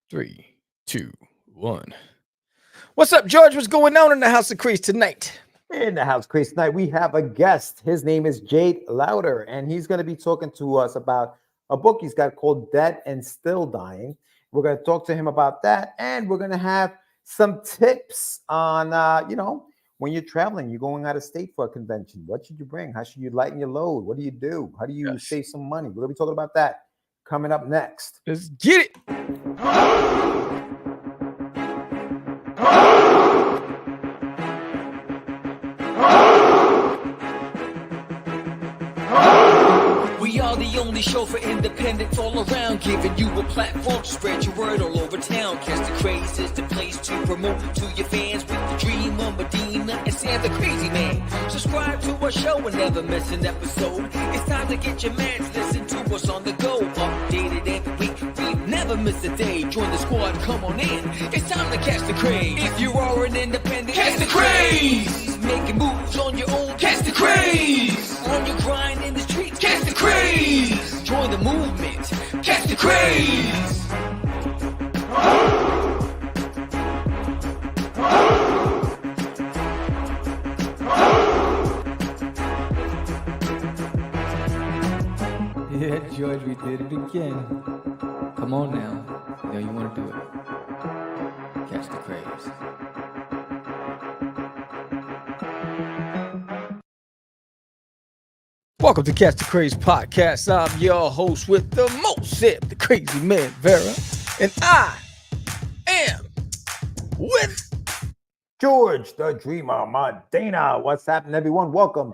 Three, two, one. What's up, George? What's going on in the House of Crease tonight? In the House Crazy tonight, we have a guest. His name is Jade Louder, and he's going to be talking to us about a book he's got called Dead and Still Dying. We're going to talk to him about that, and we're going to have some tips on, when you're traveling, you're going out of state for a convention. What should you bring? How should you lighten your load? What do you do? How do you save some money? We're going to be talking about that coming up next. Let's get it. We are the only show for independents all around, giving you a platform to spread your word all over town. Cast the Craze is the place to promote to your fans with the dream of Medina and Sam the Crazy Man. Subscribe to our show and never miss an episode. It's time to get your mans, listen to us on the go. Updated every week, we never miss a day. Join the squad, come on in. It's time to catch the craze. If you are an independent, catch the craze. Making moves on your own, catch the craze. On your grind in the streets, catch the craze. Join the movement, catch the craze. Yeah, George, we did it again. Come on now. You know you want to do it. Catch the craze. Welcome to Catch the Craze podcast. I'm your host with the most, the Crazy Man Vera, and I am with George, the Dreamer Modena. What's happening, everyone? Welcome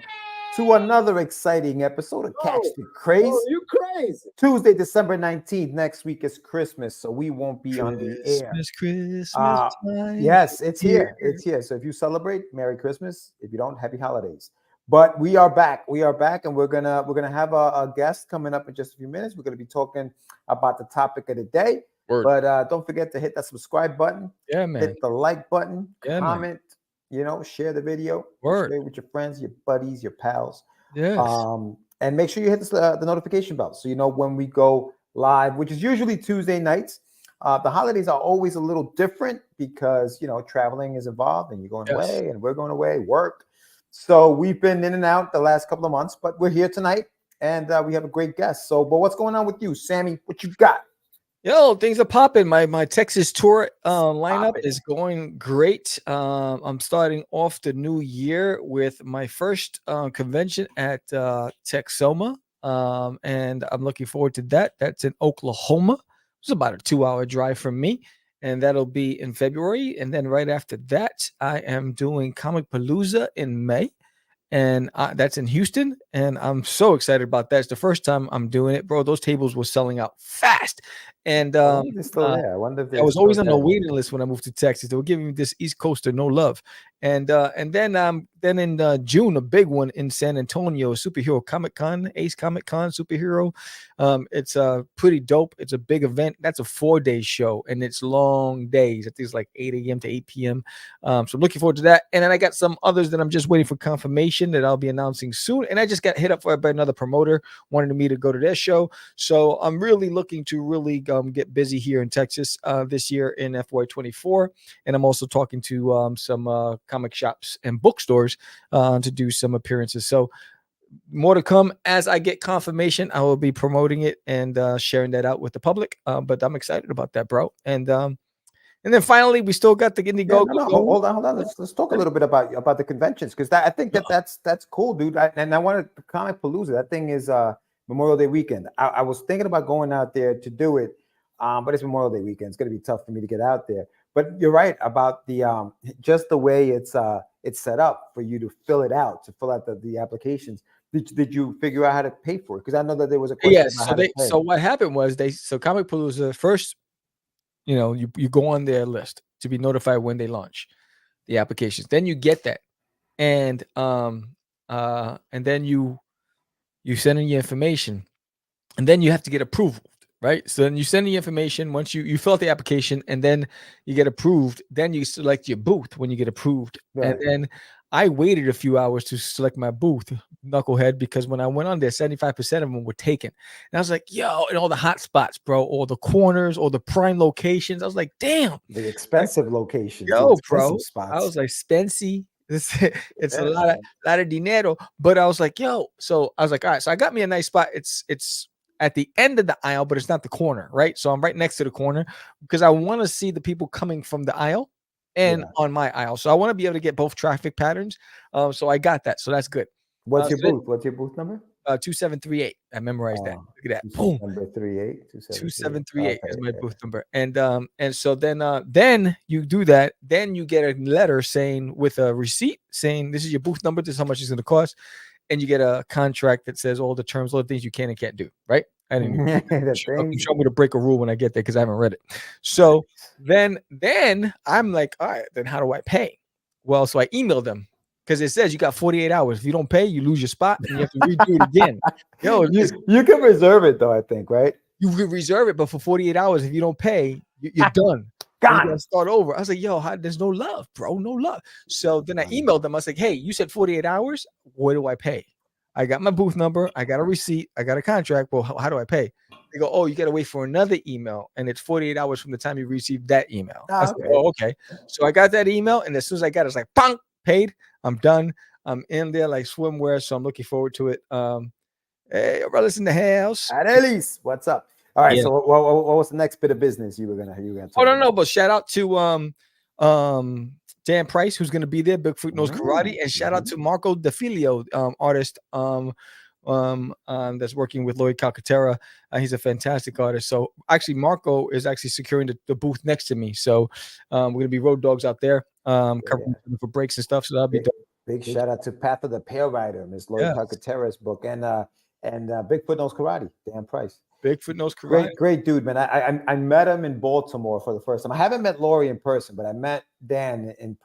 to another exciting episode of Catch the Craze. Oh, you crazy. Tuesday, December 19th. Next week is Christmas, so we won't be on the air. Christmas time. Yes, it's here. It's here. So if you celebrate, Merry Christmas. If you don't, Happy Holidays. But we are back. We are back, and we're gonna have a guest coming up in just a few minutes. We're gonna be talking about the topic of the day. Word. But don't forget to hit that subscribe button. Yeah, man. Hit the like button. Yeah, comment. Share the video. Word. Share it with your friends, your buddies, your pals. Yes. And make sure you hit the notification bell so you know when we go live, which is usually Tuesday nights. The holidays are always a little different because traveling is involved, and you're going away, and we're going away, work. So we've been in and out the last couple of months, but we're here tonight, and we have a great guest. But what's going on with you, Sammy? What you got? Yo, things are popping. My Texas tour lineup is going great. I'm starting off the new year with my first convention at Texoma, and I'm looking forward to that. That's in Oklahoma. It's about a 2-hour drive from me, and that'll be in February. And then right after that, I am doing Comic Palooza in May, and that's in Houston, and I'm so excited about that. It's the first time I'm doing it, bro. Those tables were selling out fast. And they're still there. I wonder if I was always on the waiting list when I moved to Texas. They were giving me this East Coaster no love. And then in June, a big one in San Antonio, Superhero Comic Con, Ace Comic Con Superhero. It's pretty dope. It's a big event. That's a 4-day show, and it's long days. I think it's like 8 a.m. to 8 p.m. So I'm looking forward to that. And then I got some others that I'm just waiting for confirmation that I'll be announcing soon. And I just got hit up by another promoter wanting me to go to their show. So I'm really looking to get busy here in Texas this year in FY24. And I'm also talking to some comic shops and bookstores to do some appearances. So more to come as I get confirmation. I will be promoting it and sharing that out with the public. But I'm excited about that, bro. And then finally, we still got the Indiegogo. Hold on. Let's talk a little bit about the conventions, because I think that's cool, dude. And I wanted the Comic Palooza. That thing is Memorial Day weekend. I was thinking about going out there to do it, but it's Memorial Day weekend. It's going to be tough for me to get out there. But you're right about the just the way it's set up for you to fill out the applications. Did you figure out how to pay for it? Because I know that there was a question. Yes. So what happened was Comic Palooza first. You go on their list to be notified when they launch the applications. Then you get that, and then you send in your information, and then you have to get approval, right? So then you send the information once you fill out the application, and then you get approved. Then you select your booth when you get approved, right. And then I waited a few hours to select my booth, knucklehead, because when I went on there, 75% of them were taken. And I was like, yo, and all the hot spots, bro, all the corners, all the prime locations. I was like, damn. The expensive locations, the Yo, expensive bro, I spots. was like, Spency, it's a Yeah, lot of dinero. But I was like, yo, so I was like, all right, so I got me a nice spot. It's at the end of the aisle, but it's not the corner, right? So I'm right next to the corner because I want to see the people coming from the aisle and yeah. on my aisle. So I want to be able to get both traffic patterns. So I got that. So that's good. What's your So booth? What's your booth number? 2738. I memorized that. Look at that. Boom. Number 38, 2738 is my Okay. booth number. And so then you do that, then you get a letter saying with a receipt saying this is your booth number, this is how much it's going to cost, and you get a contract that says all the terms, all the things you can and can't do, right? I didn't even The fucking things. show me to break a rule when I get there because I haven't read it. So then I'm like, all right, then how do I pay? Well, so I emailed them because it says you got 48 hours. If you don't pay, you lose your spot and you have to redo it again. Yo, You can reserve it though, I think, right? you can reserve it, but for 48 hours, if you don't pay, you're done. You Gone. gotta start over. I was like, yo, there's no love, bro. No love. So then I emailed them. I was like, hey, you said 48 hours. What do I pay? I got my booth number. I got a receipt. I got a contract. Well, how do I pay? They go, oh, you got to wait for another email. And it's 48 hours from the time you received that email. I said, Okay. oh, okay. So I got that email. And as soon as I got it, it's like, bang, paid. I'm done. I'm in there like swimwear. So I'm looking forward to it. Hey, brothers in the house. At Elise, what's up? All right. Yeah. So what was the next bit of business you were gonna talk Oh no, about? but shout out to Dan Price, who's gonna be there, Bigfoot Knows Karate, and shout out to Marco DeFilio, artist, that's working with Lloyd Calcaterra. He's a fantastic artist. So actually, Marco is actually securing the booth next to me. So we're gonna be road dogs out there, covering for breaks and stuff. So that'll be dope. Big shout out to Path of the Pale Rider, Miss Lloyd Calcaterra's book, and Bigfoot Knows Karate, Dan Price. Bigfoot Knows Karate. Great dude, man. I met him in Baltimore for the first time. I haven't met Lori in person, but I met Dan in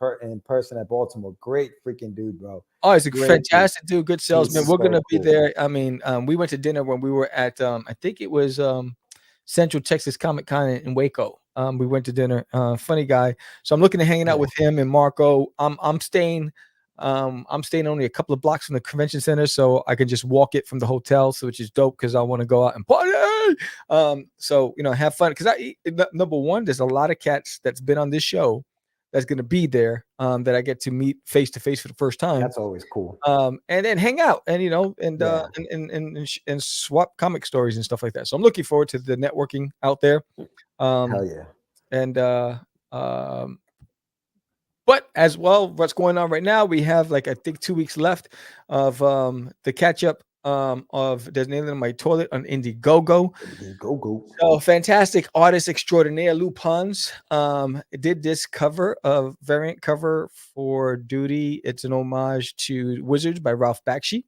person at Baltimore. Great freaking dude, bro. Oh, he's a fantastic dude. Good salesman. We're gonna be cool. there. I mean, we went to dinner when we were at I think it was Central Texas Comic Con in Waco. We went to dinner. Funny guy. So I'm looking to hanging out with him and Marco. I'm staying only a couple of blocks from the convention center, so I can just walk it from the hotel, so which is dope because I want to go out and party. So have fun because number one, there's a lot of cats that's been on this show that's going to be there that I get to meet face to face for the first time. That's always cool. And then hang out and and swap comic stories and stuff like that. So I'm looking forward to the networking out there. Hell yeah. And but as well, what's going on right now, we have I think 2 weeks left of the catch up of There's Nailing in My Toilet on Indiegogo. So fantastic artist extraordinaire Lou Pons did this cover, a variant cover for Duty. It's an homage to Wizards by Ralph Bakshi.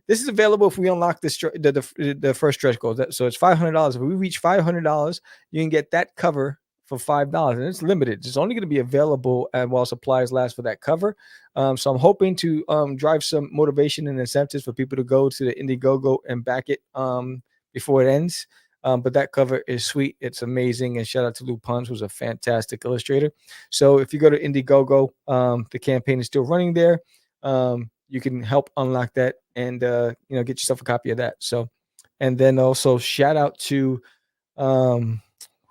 This is available if we unlock the first stretch goal. So it's $500. If we reach $500, you can get that cover for $5, and it's limited. It's only going to be available while supplies last for that cover. So I'm hoping to drive some motivation and incentives for people to go to the Indiegogo and back it before it ends. But that cover is sweet. It's amazing. And shout out to Lou Pons, who's a fantastic illustrator. So if you go to Indiegogo, the campaign is still running there. You can help unlock that and get yourself a copy of that. So, and then also shout out to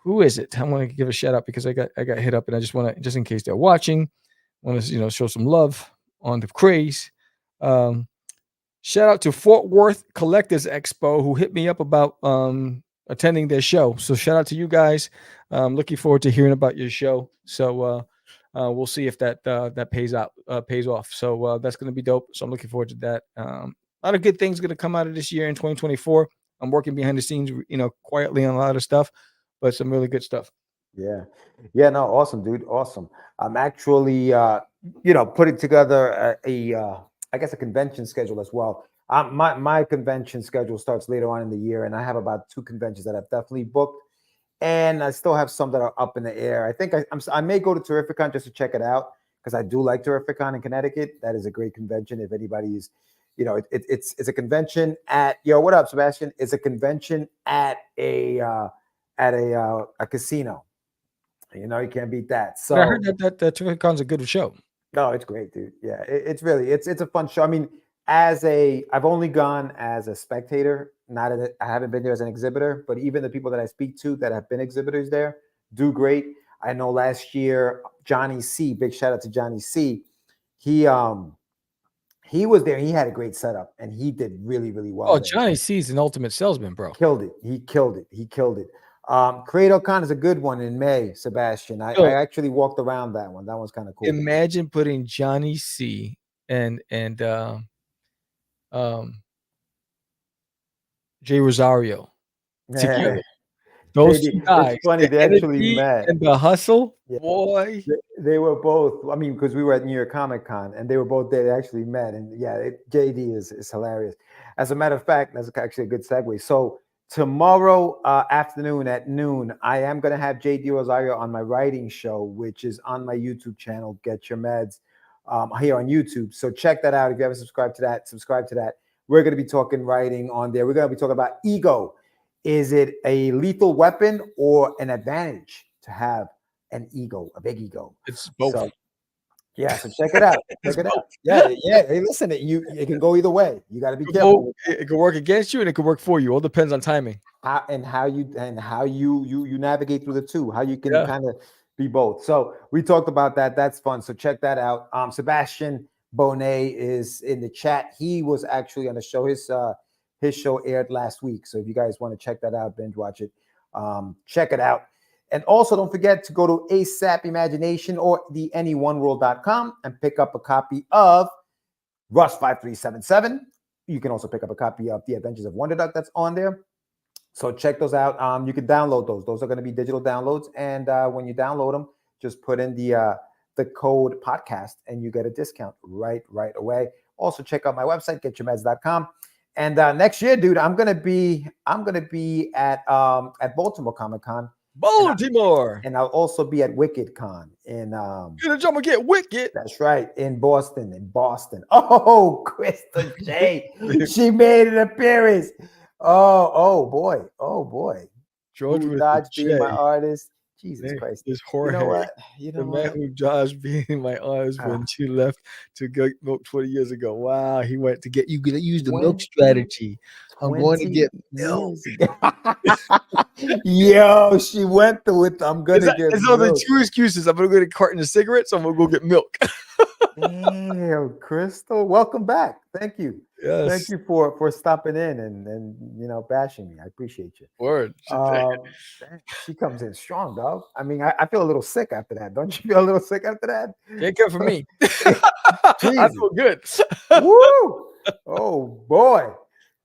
who is it? I want to give a shout out because I got hit up, and I just want to, just in case they're watching, want to show some love on the craze. Shout out to Fort Worth Collectors Expo, who hit me up about attending their show. So shout out to you guys. Looking forward to hearing about your show. So we'll see if that pays off. So that's going to be dope. So I'm looking forward to that. A lot of good things going to come out of this year in 2024. I'm working behind the scenes, quietly on a lot of stuff, but some really good stuff. Yeah. No, awesome, dude. Awesome. I'm actually, putting together I guess a convention schedule as well. My convention schedule starts later on in the year, and I have about 2 conventions that I've definitely booked, and I still have some that are up in the air. I think I may go to Terrificon just to check it out because I do like Terrificon in Connecticut. That is a great convention. If anybody's, it's a convention at what up, Sebastian? It's a convention at a casino. You can't beat that. So I heard that Terrificon's a good show. No, it's great, dude. Yeah, it's really it's a fun show. I mean, I've only gone as a spectator, not I haven't been there as an exhibitor, but even the people that I speak to that have been exhibitors there do great. I know last year Johnny C, big shout out to Johnny C. He he was there. He had a great setup, and he did really really well Oh, there. Johnny C's an ultimate salesman, bro. Killed it. He killed it. He killed it. Creator Con is a good one in May, Sebastian. I Yo, actually walked around that one. That one's kind of cool. imagine putting Johnny C and um Jay Rosario together. Those two guys, It's funny. the They actually energy met. and the hustle, Yeah. boy. They were both. I mean, because we were at New York Comic Con, and they were both there. They actually met, and yeah, JD is hilarious. As a matter of fact, that's actually a good segue. So tomorrow afternoon at noon, I am going to have JD Rosario on my writing show, which is on my YouTube channel. Get Your Meds here on YouTube. So check that out. If you haven't subscribed to that, subscribe to that. We're going to be talking writing on there. We're going to be talking about ego. Is it a lethal weapon or an advantage to have an ego, a big ego? It's both. So, yeah, so check it out. Check it out. Yeah, yeah. Hey, listen, it can go either way. You got to be careful. It could work against you and it could work for you. All depends on timing. How you navigate through the two. How you can Yeah. kind of be both. So we talked about that. That's fun. So check that out. Sebastian Bonet is in the chat. He was actually on the show. His show aired last week. So if you guys want to check that out, binge watch it. Check it out. And also don't forget to go to ASAP Imagination or the anyoneworld.com and pick up a copy of Rush 5377. You can also pick up a copy of The Adventures of Wonder Duck that's on there. So check those out. You can download those. Those are going to be digital downloads. And when you download them, just put in the code podcast and you get a discount right away. Also check out my website, getyourmeds.com. And next year, dude, I'm gonna be at Baltimore Comic Con. Baltimore. And I'll also be at Wicked Con in Gonna jump and get wicked. that's right, in Boston. Oh, Crystal J. She made an appearance. Oh boy. George Who with dodged the being my J. artist. Jesus Man, Christ. this You know Jorge. what? You The know man what? who dodged being in my arms when she left to go milk 20 years ago. Wow, he went to get you. Gonna use the milk 20 strategy. I'm going to 20 get milk. years ago. Yo, she went through it. I'm gonna get It's only milk. two excuses. I'm gonna go get a carton of cigarettes. I'm gonna go get milk. Damn, Crystal, welcome back. Thank you. Yes. Thank you for stopping in and bashing me. I appreciate you. Word. She comes in strong, dog. I mean, I feel a little sick after that. Don't you feel a little sick after that? Can't care for me. I feel good. Woo! Oh boy.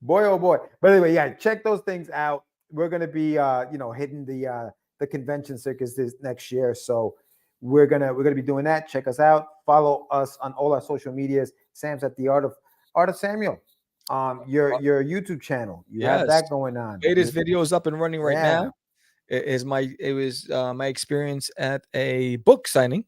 Oh boy. But anyway, yeah, check those things out. We're gonna be hitting the convention circus this next year. So we're gonna be doing that. Check us out. Follow us on all our social medias. Sam's at the Art of Samuel. Your YouTube channel. You have that going on. Latest video is up and running right Yeah. now. It was my experience at a book signing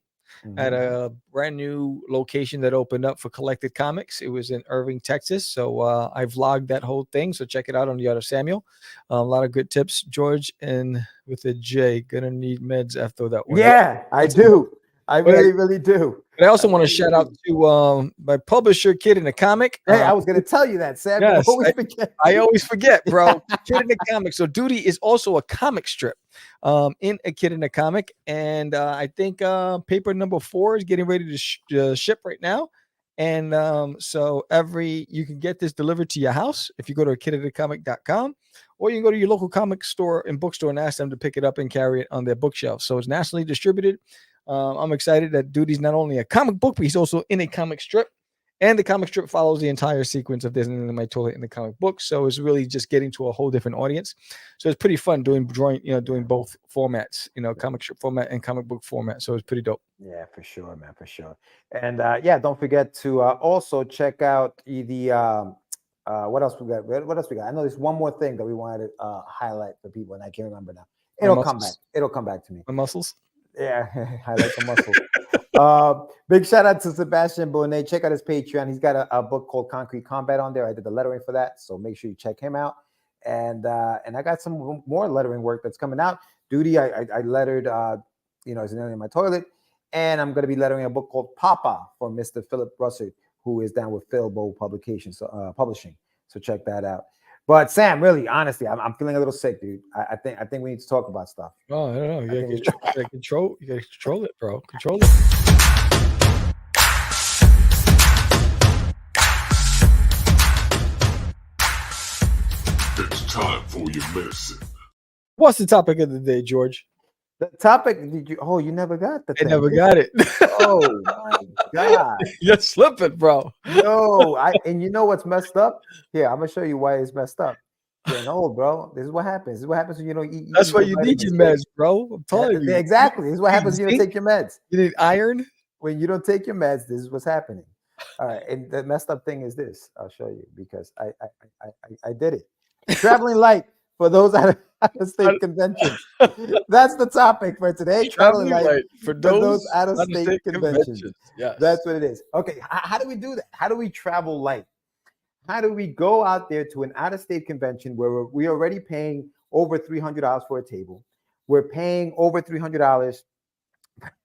at a brand new location that opened up for Collected Comics. It was in Irving, Texas. So I vlogged that whole thing. So check it out on the Art of Samuel. A lot of good tips. George and with a J, gonna need meds after that one. Yeah, I do. I really do. But I also want to shout out to my publisher, Kid in the Comic. Hey, I was going to tell you that, Sam. Yes, I always forget, bro. Kid in the Comic. So Duty is also a comic strip in a Kid in the Comic. And I think paper number 4 is getting ready to ship right now. And so you can get this delivered to your house if you go to kidinthecomic.com, or you can go to your local comic store and bookstore and ask them to pick it up and carry it on their bookshelf. So it's nationally distributed. I'm excited that Duty's not only a comic book, but he's also in a comic strip. And the comic strip follows the entire sequence of Disney in my toilet in the comic book. So it's really just getting to a whole different audience. So it's pretty fun doing both formats, comic strip format and comic book format. So it's pretty dope. Yeah, for sure, man, for sure. And don't forget to also check out the what else we got? What else we got? I know there's one more thing that we wanted to highlight for people, and I can't remember now. It'll come back. It'll come back to me. My muscles. Yeah, highlight the muscles. Big shout out to Sebastian Bonet. Check out his Patreon. He's got a book called Concrete Combat on there. I did the lettering for that, so make sure you check him out. And I got some more lettering work that's coming out. Duty, I lettered, Is an Alien in My Toilet. And I'm going to be lettering a book called Papa for Mr. Philip Russert, who is down with Philbo Publications, Publishing. So check that out. But Sam, really, honestly, I'm feeling a little sick, dude. I think we need to talk about stuff. Oh, I don't know. You think gotta control. You gotta control it, bro. Control it. It's time for your medicine. What's the topic of the day, George? The topic, you never got the I never got it. Oh my God. You're slipping, bro. No, and you know what's messed up? Here, I'm gonna show you why it's messed up. Getting old, bro. This is what happens. This is what happens when you don't eat. That's why you need your meds, bro. I'm telling you. Exactly. This is what happens when you don't take your meds. You need iron. When you don't take your meds, this is what's happening. All right, and the messed up thing is this. I'll show you because I did it. Traveling light for those out of state conventions. That's the topic for today. Traveling light for those out of state conventions. Yes. That's what it is. Okay, how do we do that? How do we travel light? How do we go out there to an out-of-state convention where we're already paying over $300 for a table? We're paying over $300.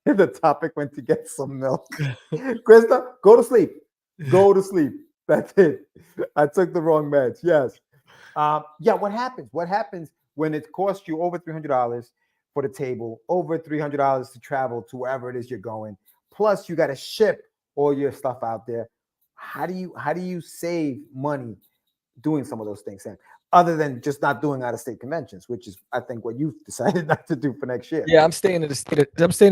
The topic went to get some milk. Krista, go to sleep. Go to sleep. That's it. I took the wrong meds. Yes. Yeah, what happens? What happens when it costs you over $300 for the table, over $300 to travel to wherever it is you're going, plus you got to ship all your stuff out there? How do you save money doing some of those things, Sam? Other than just not doing out-of-state conventions, which is, I think, what you've decided not to do for next year. Yeah, I'm staying in the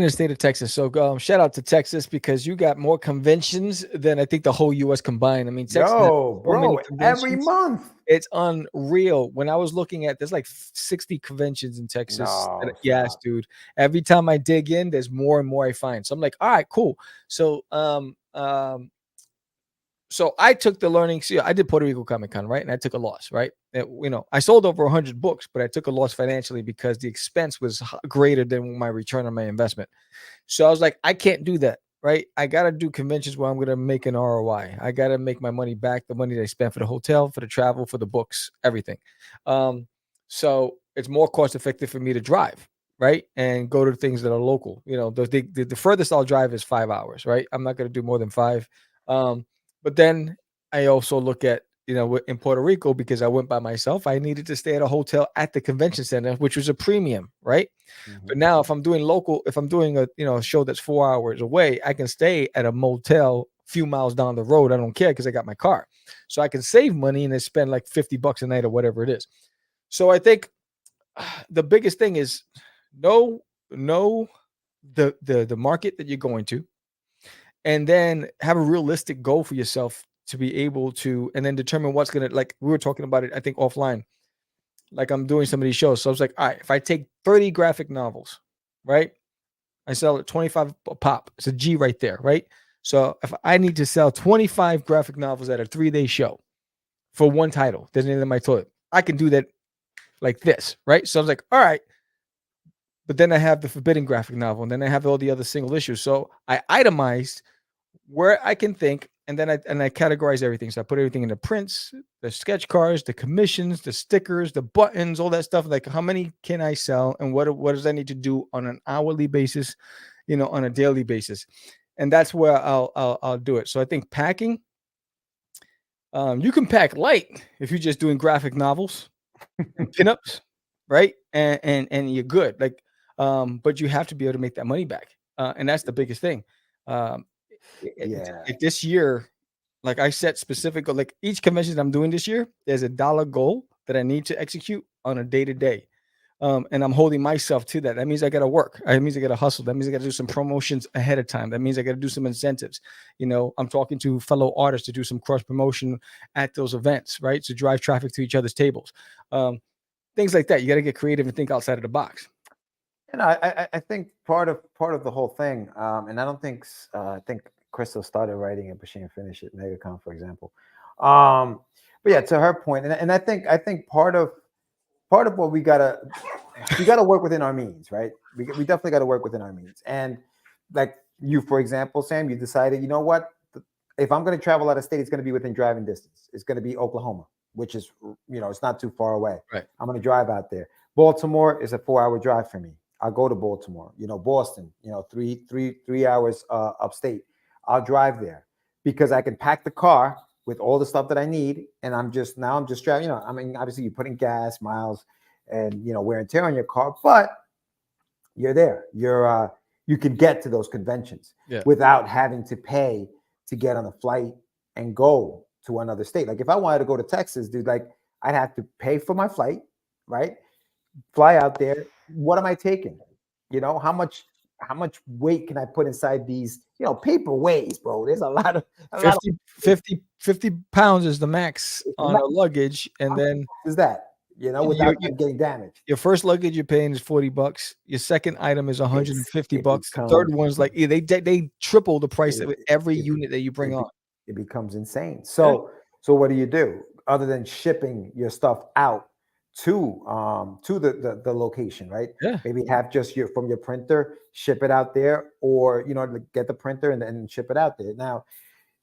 state of Texas. So shout out to Texas because you got more conventions than I think the whole U.S. combined. I mean, Texas, bro, every month. It's unreal. When I was looking at, there's like 60 conventions in Texas. Yes, dude. Every time I dig in, there's more and more I find. So I'm like, all right, cool. So So I took the learning. See, I did Puerto Rico Comic Con, right? And I took a loss, right? I sold over 100 books, but I took a loss financially because the expense was greater than my return on my investment. So I was like, I can't do that, right? I got to do conventions where I'm going to make an ROI. I got to make my money back, the money that I spent for the hotel, for the travel, for the books, everything. So it's more cost effective for me to drive, right? And go to things that are local. The furthest I'll drive is 5 hours, right? I'm not going to do more than 5. But then I also look at, in Puerto Rico, because I went by myself, I needed to stay at a hotel at the convention center, which was a premium, right? Mm-hmm. But now if I'm doing a show that's 4 hours away, I can stay at a motel a few miles down the road. I don't care because I got my car. So I can save money and then spend like $50 a night or whatever it is. So I think the biggest thing is know the market that you're going to. And then have a realistic goal for yourself to be able to, and then determine what's going to, like we were talking about it, I think offline, like I'm doing some of these shows. So I was like, all right, if I take 30 graphic novels, right? I sell at 25 a pop. It's a G right there, right? So if I need to sell 25 graphic novels at a 3-day show for one title, Designated My Toilet, I can do that like this, right? So I was like, all right. But then I have the Forbidden graphic novel, and then I have all the other single issues. So I itemized where I can think, and then I categorize everything. So I put everything in the prints, the sketch cards, the commissions, the stickers, the buttons, all that stuff. Like how many can I sell, and what does I need to do on an hourly basis, on a daily basis, and that's where I'll do it. So I think packing, you can pack light if you're just doing graphic novels and pinups, right? And you're good. Like. But you have to be able to make that money back. And that's the biggest thing. This year, like I set specific, like each convention I'm doing this year, there's a dollar goal that I need to execute on a day-to-day. And I'm holding myself to that. That means I got to work. That means I got to hustle. That means I got to do some promotions ahead of time. That means I got to do some incentives. I'm talking to fellow artists to do some cross promotion at those events, right? To drive traffic to each other's tables. Things like that. You got to get creative and think outside of the box. I think part of the whole thing, and I don't think I think Crystal started writing it, but she didn't finish it. MegaCon, for example. But yeah, to her point, and I think part of what we gotta work within our means, right? We definitely got to work within our means. And like you, for example, Sam, you decided, you know what? If I'm going to travel out of state, it's going to be within driving distance. It's going to be Oklahoma, which is it's not too far away. Right. I'm going to drive out there. Baltimore is a 4-hour drive for me. I'll go to Baltimore, Boston, 3 hours upstate. I'll drive there because I can pack the car with all the stuff that I need, and I'm just driving. I mean, obviously you're putting gas, miles, and wear and tear on your car, but you're there. You can get to those conventions without having to pay to get on a flight and go to another state. Like if I wanted to go to Texas, dude, like I'd have to pay for my flight, right? Fly out there. What am I taking? How much weight can I put inside these, paper weighs, bro? There's a lot of 50 pounds is the max on a luggage. And then is that, without getting damaged. Your first luggage you're paying is $40. Your second item is $150. Third one's like they triple the price of every unit that you bring on. It becomes insane. So what do you do other than shipping your stuff out to the location, right? Yeah. Maybe have just from your printer, ship it out there, or get the printer and then ship it out there. Now,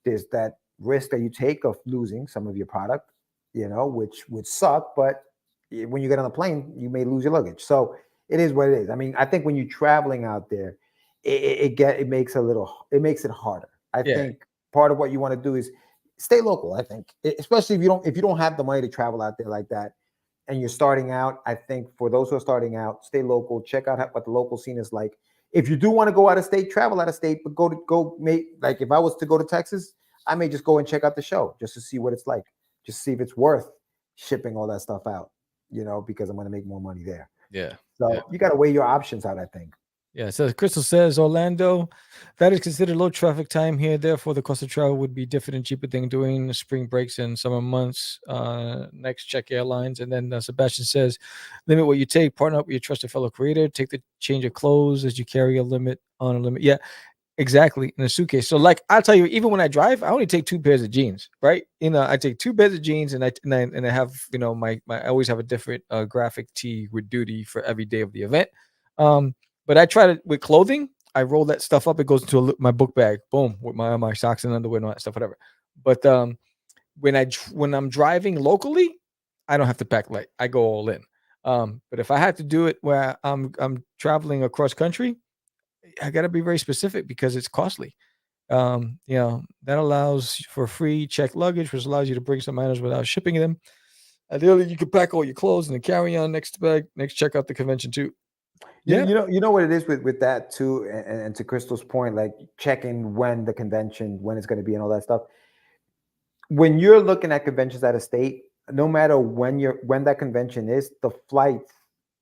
there's that risk that you take of losing some of your product, which would suck, but when you get on the plane, you may lose your luggage. So it is what it is. I mean, I think when you're traveling out there, it makes it harder. I think part of what you want to do is stay local. I think, especially if you don't have the money to travel out there like that, and you're starting out. I think for those who are starting out, stay local. Check out what the local scene is like. If you do want to go out of state, travel out of state, but like if I was to go to Texas, I may just go and check out the show just to see what it's like, just see if it's worth shipping all that stuff out. Because I'm going to make more money there. Yeah. So you got to weigh your options out, I think. Yeah. So Crystal says, Orlando, that is considered low traffic time here. Therefore, the cost of travel would be different and cheaper than doing the spring breaks and summer months. Next, check airlines. And then Sebastian says, limit what you take. Partner up with your trusted fellow creator. Take the change of clothes as you carry a limit on a limit. Yeah. Exactly, in a suitcase. So, like I'll tell you, even when I drive, I only take 2 pairs of jeans, right? I take 2 pairs of jeans, and I have my I always have a different graphic tee with duty for every day of the event. But I try to with clothing, I roll that stuff up. It goes into my book bag, boom, with my socks and underwear and all that stuff, whatever. But when I'm driving locally, I don't have to pack light. I go all in. But if I had to do it where I'm traveling across country, I got to be very specific because it's costly. That allows for free checked luggage, which allows you to bring some items without shipping them. Ideally, you can pack all your clothes in the carry-on next bag. Next, check out the convention too. Yeah, you know what it is with that too, and to Crystal's point, like checking when the convention, when it's going to be, and all that stuff. When you're looking at conventions out of state, no matter when that convention is, the flights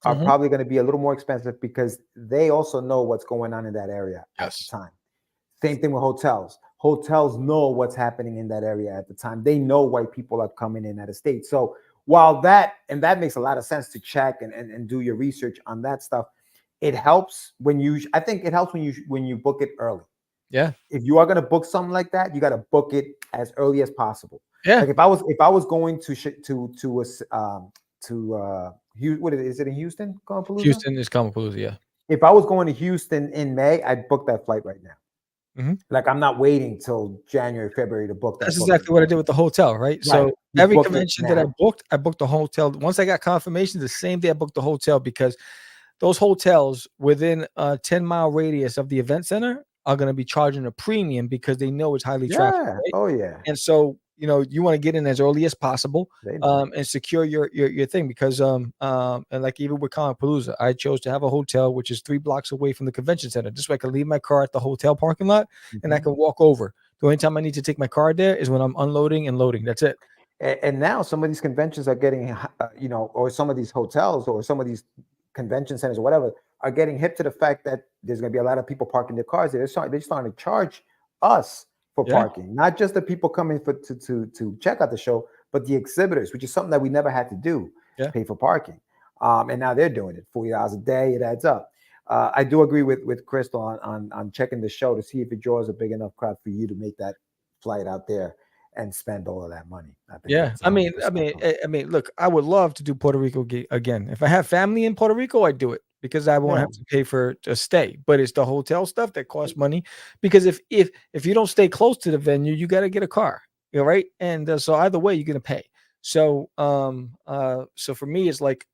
are probably going to be a little more expensive because they also know what's going on in that area at the time. Same thing with hotels. Hotels know what's happening in that area at the time. They know why people are coming in out of state. So while that makes a lot of sense to check and do your research on that stuff, it helps when you book it early. Yeah. If you are going to book something like that, you got to book it as early as possible. Yeah. Like if I was going what is it in Houston? Comapalooza? Houston is Comapalooza, yeah. If I was going to Houston in May, I'd book that flight right now. Like I'm not waiting till January, February to book that. That's exactly what I did with the hotel, right? So every convention that I booked the hotel. Once I got confirmation, the same day I booked the hotel because those hotels within a 10-mile radius of the event center are going to be charging a premium because they know it's highly trafficked. Right? Oh yeah. And so you want to get in as early as possible and secure your thing because and like even with Comapalooza, I chose to have a hotel which is 3 blocks away from the convention center. This way I can leave my car at the hotel parking lot and I can walk over. The only time I need to take my car there is when I'm unloading and loading. That's it. And now some of these conventions are getting, or some of these hotels or some of these convention centers or whatever are getting hip to the fact that there's going to be a lot of people parking their cars there. They're starting to charge us for parking, not just the people coming to check out the show, but the exhibitors, which is something that we never had to do, pay for parking. And now they're doing it $40 a day. It adds up. I do agree with Crystal on checking the show to see if it draws a big enough crowd for you to make that flight out there and spend all of that money. I mean, look, I would love to do Puerto Rico again. If I have family in Puerto Rico, I do it because I won't have to pay for to stay. But it's the hotel stuff that costs money because if you don't stay close to the venue, you got to get a car, right? And so either way, you're gonna pay. So so for me, it's like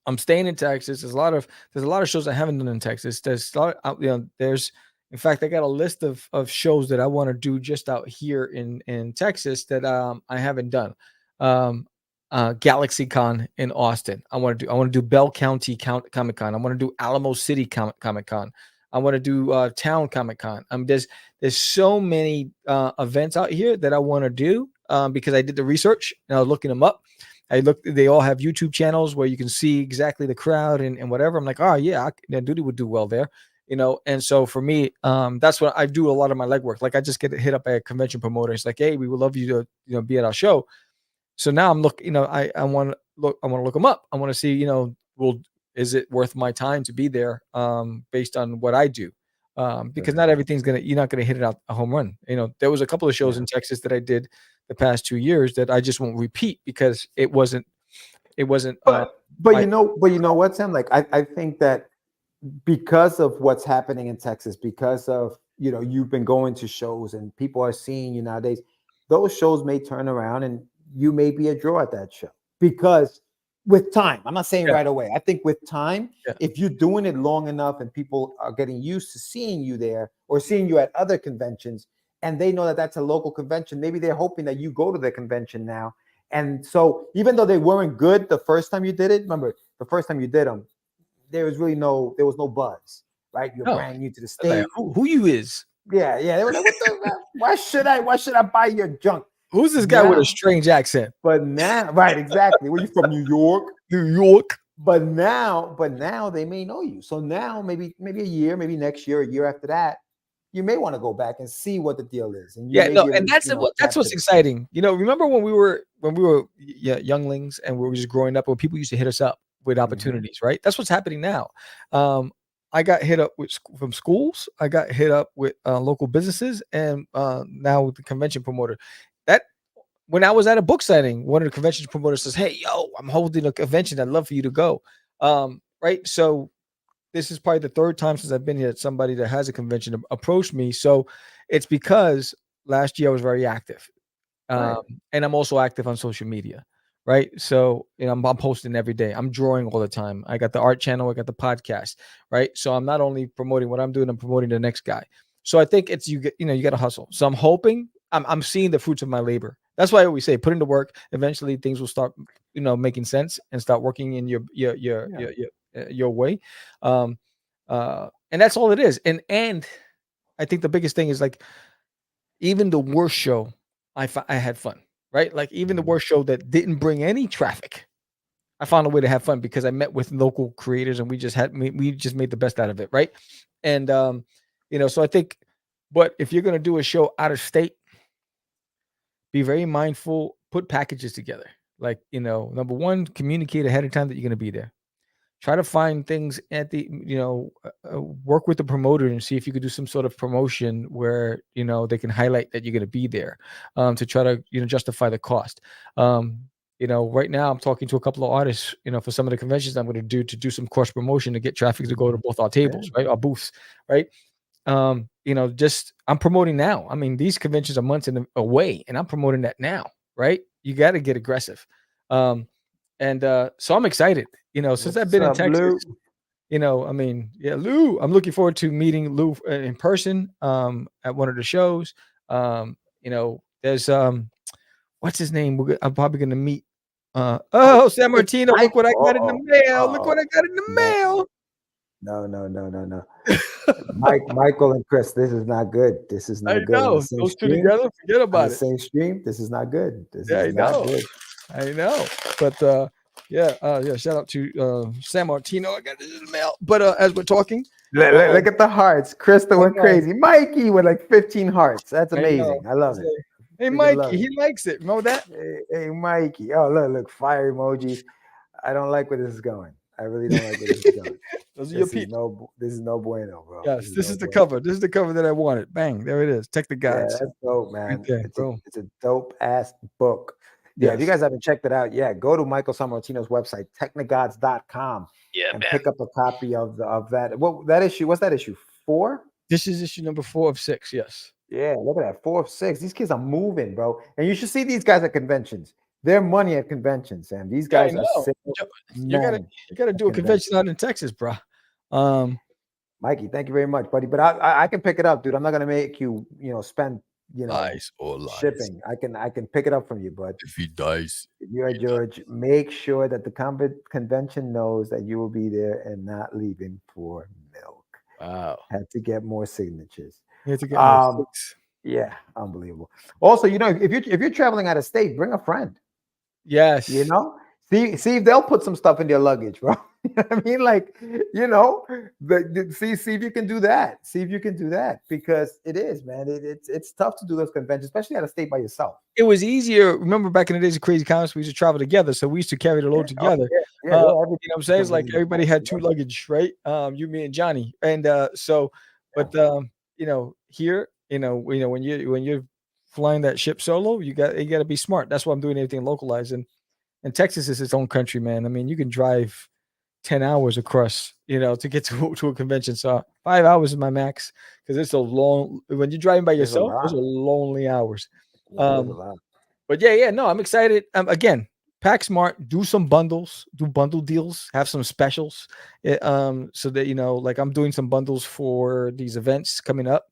I'm staying in Texas. There's a lot of shows I haven't done in Texas. There's a lot of, there's in fact I got a list of shows that I want to do just out here in Texas that I haven't done. Um GalaxyCon in Austin. I want to do Bell County Comic Con. I want to do Alamo City Comic Con. I want to do Town Comic Con. There's so many events out here that I want to do because I did the research and I was looking them up. They all have YouTube channels where you can see exactly the crowd and whatever. I'm like, oh yeah, Duty would do well there, And so for me, that's what I do a lot of my legwork. Like I just get hit up by a convention promoter. It's like, hey, we would love you to, be at our show. So now I'm looking, I want to look them up. I want to see, is it worth my time to be there, based on what I do? Because not everything's you're not gonna hit it out a home run. There was a couple of shows in Texas that I did the past 2 years that I just won't repeat because it wasn't. But you know what, Sam? Like I think that because of what's happening in Texas, because of you've been going to shows and people are seeing you nowadays, those shows may turn around and you may be a draw at that show because with time, I'm not saying right away. I think with time, if you're doing it long enough and people are getting used to seeing you there or seeing you at other conventions and they know that that's a local convention, maybe they're hoping that you go to the convention now. And so even though they weren't good the first time you did it, remember the first time you did them, there was no buzz, right? You're brand new to the state. Like, who you is? Yeah. They were like, why should I buy your junk? Who's this guy with a strange accent? But now, right, exactly. Were you from New York? New York. But now they may know you. So now maybe a year, maybe next year, a year after that, you may want to go back and see what the deal is. And that's what's exciting. Remember when we were younglings and we were just growing up, where people used to hit us up with opportunities, right? That's what's happening now. I got hit up from schools. I got hit up with local businesses, and now with the convention promoter. That when I was at a book signing, one of the convention promoters says, "Hey, yo, I'm holding a convention. I'd love for you to go." Right. So this is probably the third time since I've been here that somebody that has a convention approached me. So it's because last year I was very active, and I'm also active on social media. Right. So, I'm posting every day. I'm drawing all the time. I got the art channel. I got the podcast. Right. So I'm not only promoting what I'm doing, I'm promoting the next guy. So I think it's, you got to hustle. So I'm hoping I'm seeing the fruits of my labor. That's why I always say, put into work. Eventually things will start, making sense and start working in your way. And that's all it is. And I think the biggest thing is like, even the worst show, I had fun. Right? Like even the worst show that didn't bring any traffic, I found a way to have fun because I met with local creators and we just made the best out of it. Right. And, so I think, but if you're going to do a show out of state, be very mindful, put packages together. Like, number one, communicate ahead of time that you're going to be there. Try to find things at the, work with the promoter and see if you could do some sort of promotion where, they can highlight that you're going to be there, to try to, justify the cost. Right now I'm talking to a couple of artists, for some of the conventions I'm going to do some cross promotion to get traffic to go to both our tables, right? Our booths, right? I'm promoting now. I mean, these conventions are months away and I'm promoting that now, right? You got to get aggressive. So I'm excited, since I've been in Texas, Lou, I'm looking forward to meeting Lou in person, at one of the shows. There's, what's his name? I'm probably going to meet, San Martino. Look what I got in the mail. Look what I got in the mail. No. Michael and Chris, this is not good. This is not good. Those two together, forget about it. Same stream. This is not good. This is not good. I know. But shout out to San Martino. I got this in the mail. But as we're talking, look at the hearts. Krista went crazy. Mikey with like 15 hearts. That's amazing. I love it. Hey, Mikey, he likes it. Remember that? Hey, Mikey. Oh, look, fire emojis. I don't like where this is going. I really don't like where this is going. Those are your people. This is no bueno, bro. Yes, this is the cover. This is the cover that I wanted. Bang, there it is. Tech the Gods. Yeah, that's dope, man. Right there, it's a dope ass book. Yeah, if you guys haven't checked it out, go to Michael Sammartino's website, technogods.com. And pick up a copy of that. What's that issue? 4? This is issue number 4 of 6, yes. Yeah, look at that. 4 of 6. These kids are moving, bro. And you should see these guys at conventions. They're money at conventions, Sam. These Yeah, I guys are know. sick You gotta men you gotta at do a convention out in Texas, bro. Um, Mikey, thank you very much, buddy. But I can pick it up, dude. I'm not gonna make you, spend, lies or lies. shipping. I can pick it up from you, bud. If he dies, You're George. Make sure that the convention knows that you will be there and not leaving for milk. wow. Had to get more signatures. You have to get more Um, six. yeah, unbelievable. Also, if you're traveling out of state, bring a friend. Yes. See if they'll put some stuff in their luggage, bro. You know what I mean? Like, see if you can do that. See if you can do that, because it is, man. It's tough to do those conventions, especially out of state by yourself. It was easier. Remember back in the days of Crazy Comics, we used to travel together, so we used to carry the load together. Yeah, You know what I'm saying? It's like everybody had two luggage, right? You, me, and Johnny. And here, when you're flying that ship solo, you got to be smart. That's why I'm doing everything localized. And Texas is its own country, man. I mean, you can drive 10 hours across, to get to a convention. So 5 hours is my max, because it's a long, when you're driving by yourself, those are lonely hours. But no, I'm excited. Again, pack smart, do some bundles, do bundle deals, have some specials. So that, like I'm doing some bundles for these events coming up.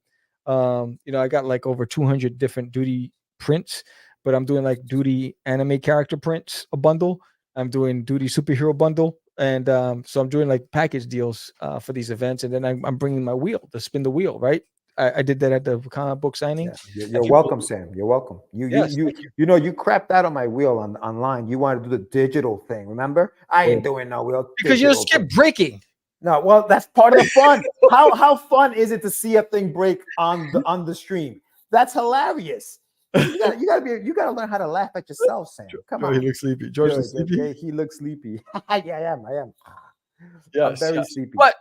I got like over 200 different duty prints, but I'm doing like duty anime character prints, a bundle. I'm doing duty superhero bundle. And so I'm doing like package deals for these events. And then I'm bringing my wheel to spin the wheel, right? I did that at the comic book signing. Yeah. You're welcome, Sam. You're welcome. You crapped out on my wheel online. You wanted to do the digital thing, remember? I ain't doing no wheel. Because you just kept breaking. No, well, that's part of the fun. How fun is it to see a thing break on the stream? That's hilarious. You gotta learn how to laugh at yourself, Sam. Come on. He looks sleepy. George looks sleepy. Okay, he looks sleepy. I am. Yes, I'm very sleepy. But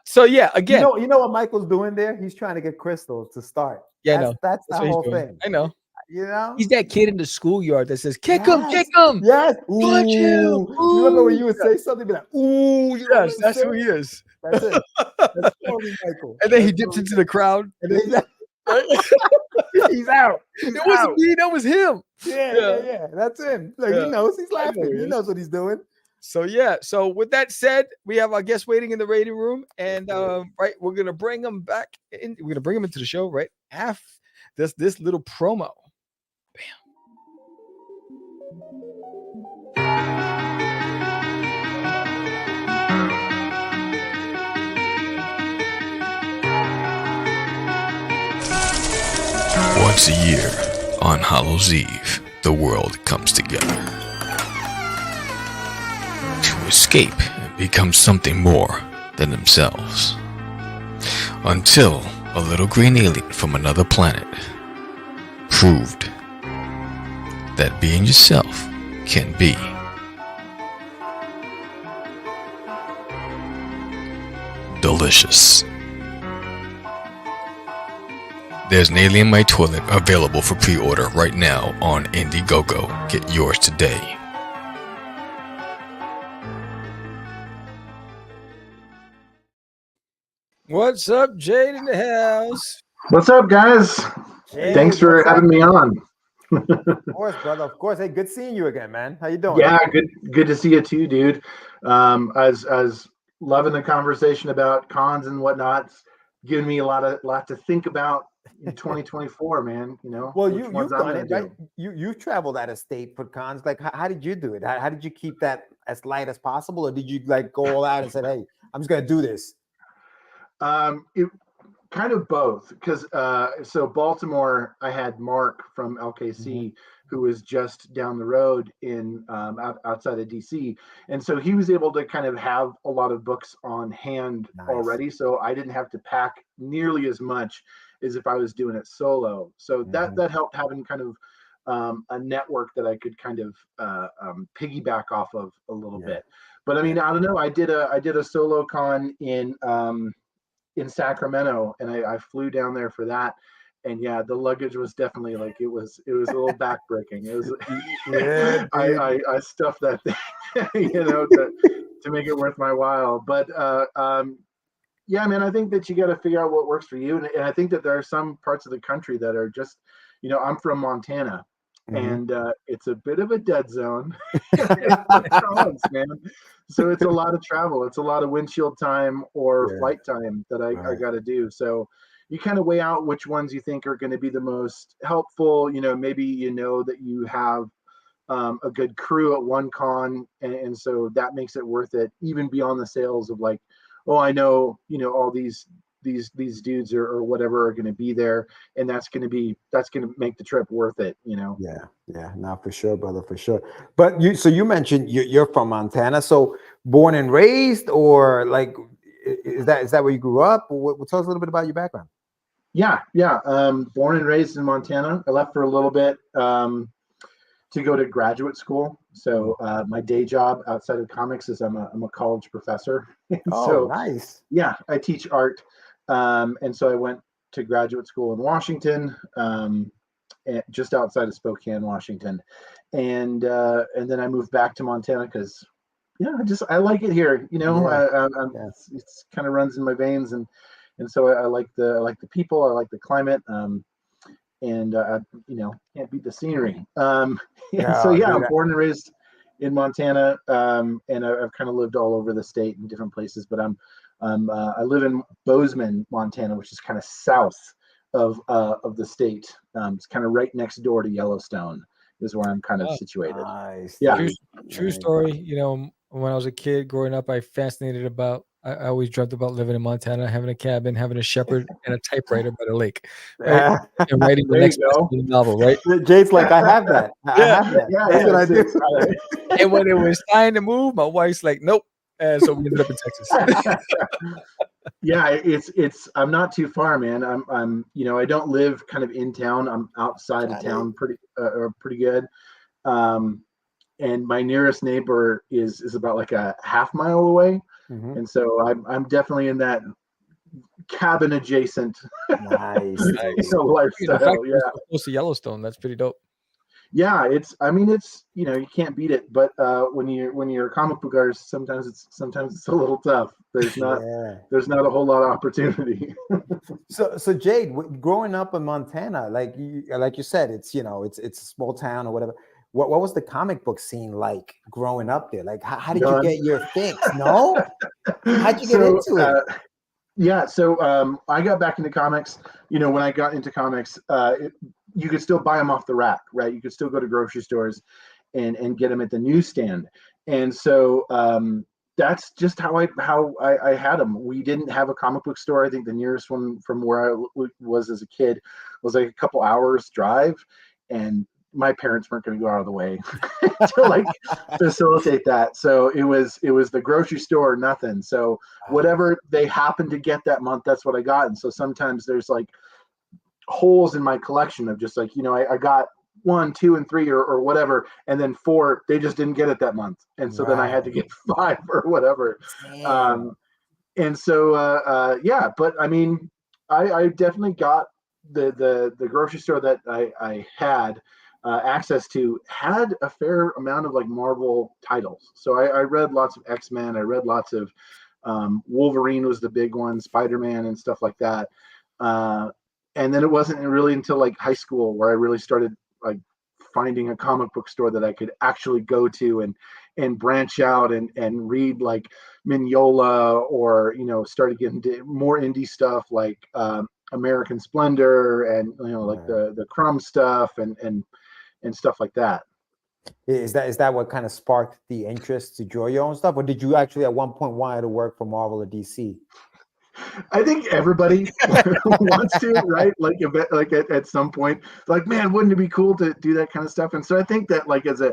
again, you know what Michael's doing there? He's trying to get Crystal to start. Yeah, that's the whole thing. I know. He's that kid in the schoolyard that says, "Kick him, kick him." Yes, punch him. You remember when you would say something, be like, "Ooh," yes, that's who he is. That's it. That's totally Michael. And then he dips into the crowd. And then he's out. It wasn't me. That was him. Yeah. That's him. Like he knows. He's laughing. He knows what he's doing. So So with that said, we have our guest waiting in the waiting room, and we're gonna bring him back in. We're gonna bring him into the show right after this little promo. Once a year, on Hallows Eve, the world comes together to escape and become something more than themselves. Until a little green alien from another planet proved that being yourself can be delicious. There's an Alien My Toilet available for pre-order right now on Indiegogo. Get yours today. What's up, Jade in the house? What's up, guys? Hey, thanks for having me on. Of course, brother. Of course. Hey, good seeing you again, man. How you doing? Yeah, good to see you too, dude. As loving the conversation about cons and whatnot. It's giving me a lot to think about in 2024, man. Well, you've done it, right? You've traveled out of state for cons. Like, how did you do it? How did you keep that as light as possible, or did you like go all out and said, "Hey, I'm just gonna do this"? It kind of both, because so Baltimore, I had Mark from LKC, who was just down the road in outside of DC, and so he was able to kind of have a lot of books on hand already, so I didn't have to pack nearly as much as if I was doing it solo. So that helped, having kind of a network that I could kind of piggyback off of a little bit. But I mean, I don't know. I did a solo con in Sacramento, and I flew down there for that. And yeah, the luggage was definitely like, it was a little backbreaking. It was, I stuffed that thing, to make it worth my while. But yeah, man, I think that you got to figure out what works for you. And I think that there are some parts of the country that are just, I'm from Montana, and it's a bit of a dead zone. It's man. So it's a lot of travel. It's a lot of windshield time or flight time that I got to do. So you kind of weigh out which ones you think are going to be the most helpful. Maybe that you have a good crew at one con, and so that makes it worth it, even beyond the sales of like, oh, I know, all these dudes or whatever are going to be there, and that's going to make the trip worth it. Yeah, no, for sure, brother, for sure. But you mentioned you're from Montana, so born and raised, or like, is that where you grew up? Tell us a little bit about your background. Yeah. Born and raised in Montana. I left for a little bit to go to graduate school. So my day job outside of comics is I'm a college professor. So nice. Yeah, I teach art. And so I went to graduate school in Washington, just outside of Spokane, Washington. And then I moved back to Montana because, I like it here. It's kind of runs in my veins. And so I like the people, I like the climate. And can't beat the scenery. I'm born and raised in Montana, and I've kind of lived all over the state in different places. But I live in Bozeman, Montana, which is kind of south of the state. It's kind of right next door to Yellowstone, is where I'm kind of situated. Nice. Yeah, true story. When I was a kid growing up, I always dreamt about living in Montana, having a cabin, having a shepherd, and a typewriter by the lake, right? And writing the next novel, right? Jade's like, I have that. I have that. Yeah, that's what I do. And when it was time to move, my wife's like, nope. And so we ended up in Texas. Yeah, it's I'm not too far, man. I'm I don't live kind of in town. I'm outside of town pretty good. And my nearest neighbor is about like a half mile away. And so I'm definitely in that cabin adjacent nice. lifestyle. Yeah, close to Yellowstone. That's pretty dope. Yeah, it's you can't beat it. But when you're a comic book artist, sometimes it's a little tough. There's not a whole lot of opportunity. So Jade, growing up in Montana, like you said, it's a small town or whatever. What was the comic book scene like growing up there? Like, how did you get your fix? No? How'd you get into it? Yeah, so I got back into comics. When I got into comics, you could still buy them off the rack, right? You could still go to grocery stores and get them at the newsstand. And so that's just how I had them. We didn't have a comic book store. I think the nearest one from where I was as a kid was like a couple hours drive, and my parents weren't going to go out of the way to like facilitate that. So it was the grocery store or nothing. So whatever they happened to get that month, that's what I got. And so sometimes there's like holes in my collection of just like, I got 1, 2, and 3 or whatever. And then 4, they just didn't get it that month. And so then I had to get 5 or whatever. And so, but I mean, I definitely got the grocery store that I had access to had a fair amount of like Marvel titles. So I read lots of X-Men. I read lots of Wolverine was the big one, Spider-Man and stuff like that. And then it wasn't really until like high school where I really started like finding a comic book store that I could actually go to and branch out and read like Mignola or, started getting into more indie stuff like American Splendor and, like the Crumb stuff and stuff like that. Is that what kind of sparked the interest to draw your own stuff, or did you actually at one point want to work for Marvel or DC? I think everybody wants to, right? Like at some point, like, man, wouldn't it be cool to do that kind of stuff? And so I think that like as a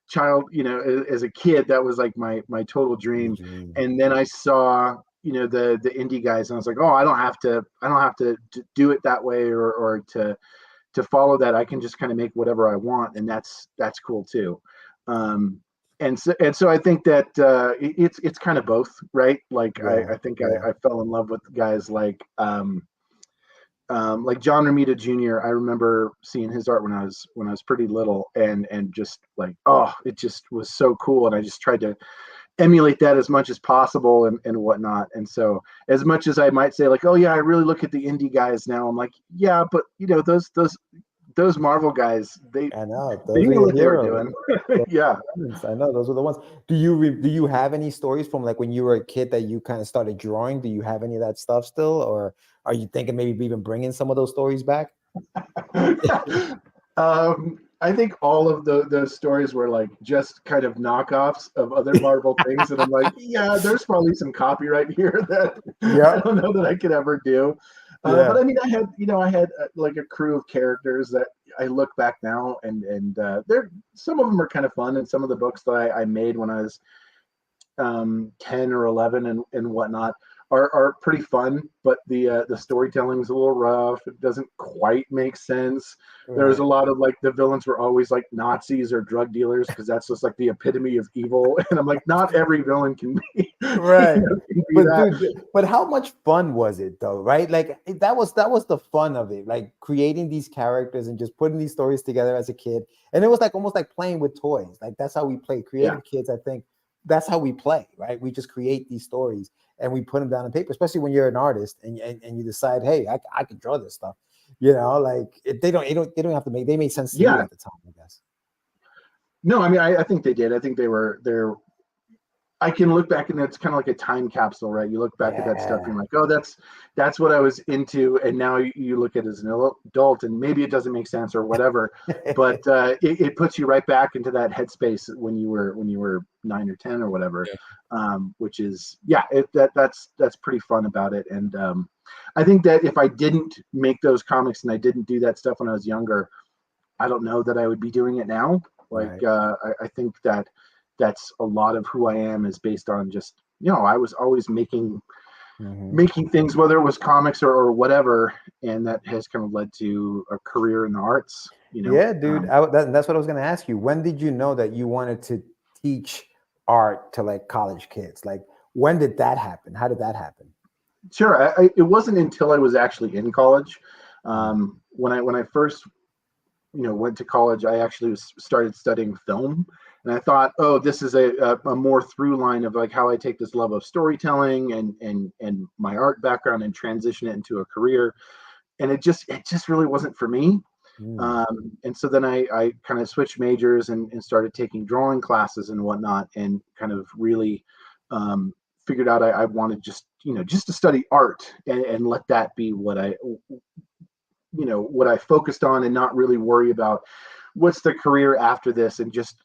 child, as a kid, that was like my total dream. And then I saw, the indie guys, and I was like, oh, I don't have to do it that way or to follow that. I can just kind of make whatever I want, and that's cool too. And so I think that it's kind of both, right? Like I think I fell in love with guys like John Romita Jr. I remember seeing his art when I was pretty little, and just like, oh, it just was so cool, and I just tried to emulate that as much as possible and whatnot. And so as much as I might say like, oh yeah, I really look at the indie guys now, I'm like, yeah, but those those Marvel guys, I know they those are knew your what they were heroes. doing. Yeah. I know those are the ones. Do you have any stories from like when you were a kid that you kind of started drawing? Do you have any of that stuff still, or are you thinking maybe even bringing some of those stories back? I think all of those stories were like just kind of knockoffs of other Marvel things, and I'm like, yeah, there's probably some copyright here that Yeah. I don't know that I could ever do. But I mean, I had like a crew of characters that I look back now, and they're some of them are kind of fun, and some of the books that I made when I was 10 or 11 and whatnot are pretty fun, but the storytelling is a little rough. It doesn't quite make sense. There's a lot of like the villains were always like Nazis or drug dealers because that's just like the epitome of evil. And I'm like, not every villain can be Right. can be But that. dude, but how much fun was it though, right? Like that was the fun of it, like creating these characters and just putting these stories together as a kid. And it was like almost like playing with toys. Like that's how we play. Creative kids, I think that's how we play, right? We just create these stories and we put them down on paper, especially when you're an artist and you decide, hey, I can draw this stuff. You know, like they don't have to they made sense to you Yeah. at the time, I guess. No, I mean, I think they did. I think they're I can look back and it's kind of like a time capsule, right? You look back at that stuff, and you're like, oh, that's what I was into. And now you look at it as an adult and maybe it doesn't make sense or whatever, but it puts you right back into that headspace when you were 9 or 10 or whatever, which is, that's pretty fun about it. And I think that if I didn't make those comics and I didn't do that stuff when I was younger, I don't know that I would be doing it now. Like, I think that's a lot of who I am is based on just, I was always making things, whether it was comics or whatever. And that has kind of led to a career in the arts, Yeah, dude. That's what I was going to ask you. When did you know that you wanted to teach art to like college kids? Like, when did that happen? How did that happen? Sure. It wasn't until I was actually in college. When I first, went to college, I actually started studying film. And I thought, oh, this is a more through line of like how I take this love of storytelling and my art background and transition it into a career. And it just really wasn't for me. And so then I kind of switched majors and started taking drawing classes and whatnot, and kind of really figured out I wanted just to study art and let that be what I focused on, and not really worry about what's the career after this, and just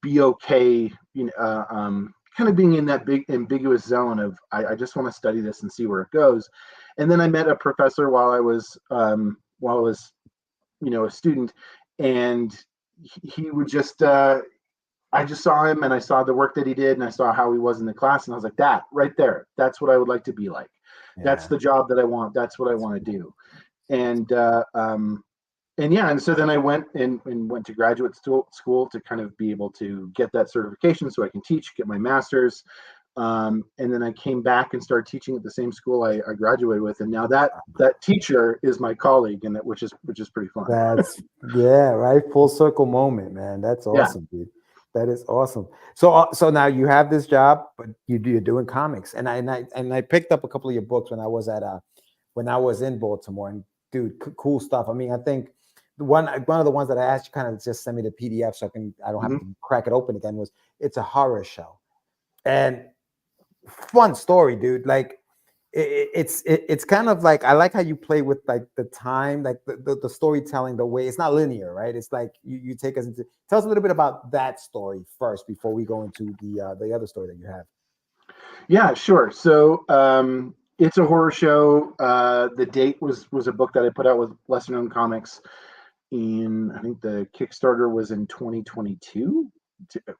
be okay, kind of being in that big ambiguous zone of I just want to study this and see where it goes. And then I met a professor while I was a student, and he would just I just saw him and I saw the work that he did and I saw how he was in the class, and I was like, that right there, that's what I would like to be like. That's the job that I want. That's what I want to do. And so then I went to graduate school to kind of be able to get that certification so I can teach, get my master's. And then I came back and started teaching at the same school I graduated with. And now that teacher is my colleague, and which is pretty fun. That's right. Full circle moment, man. That's awesome, dude. That is awesome. So now you have this job, but you're doing comics. And I picked up a couple of your books when I was in Baltimore, and dude, cool stuff. I mean, I think one of the ones that I asked you kind of just send me the PDF so I don't have to crack it open again, was it's a horror show. And fun story, dude. Like it's kind of like, I like how you play with like the time, like the storytelling, the way it's not linear, right? It's like you take us into, tell us a little bit about that story first before we go into the other story that you have. Yeah, sure. So it's a horror show. The date was a book that I put out with Lesser Known Comics I think the Kickstarter was in 2022,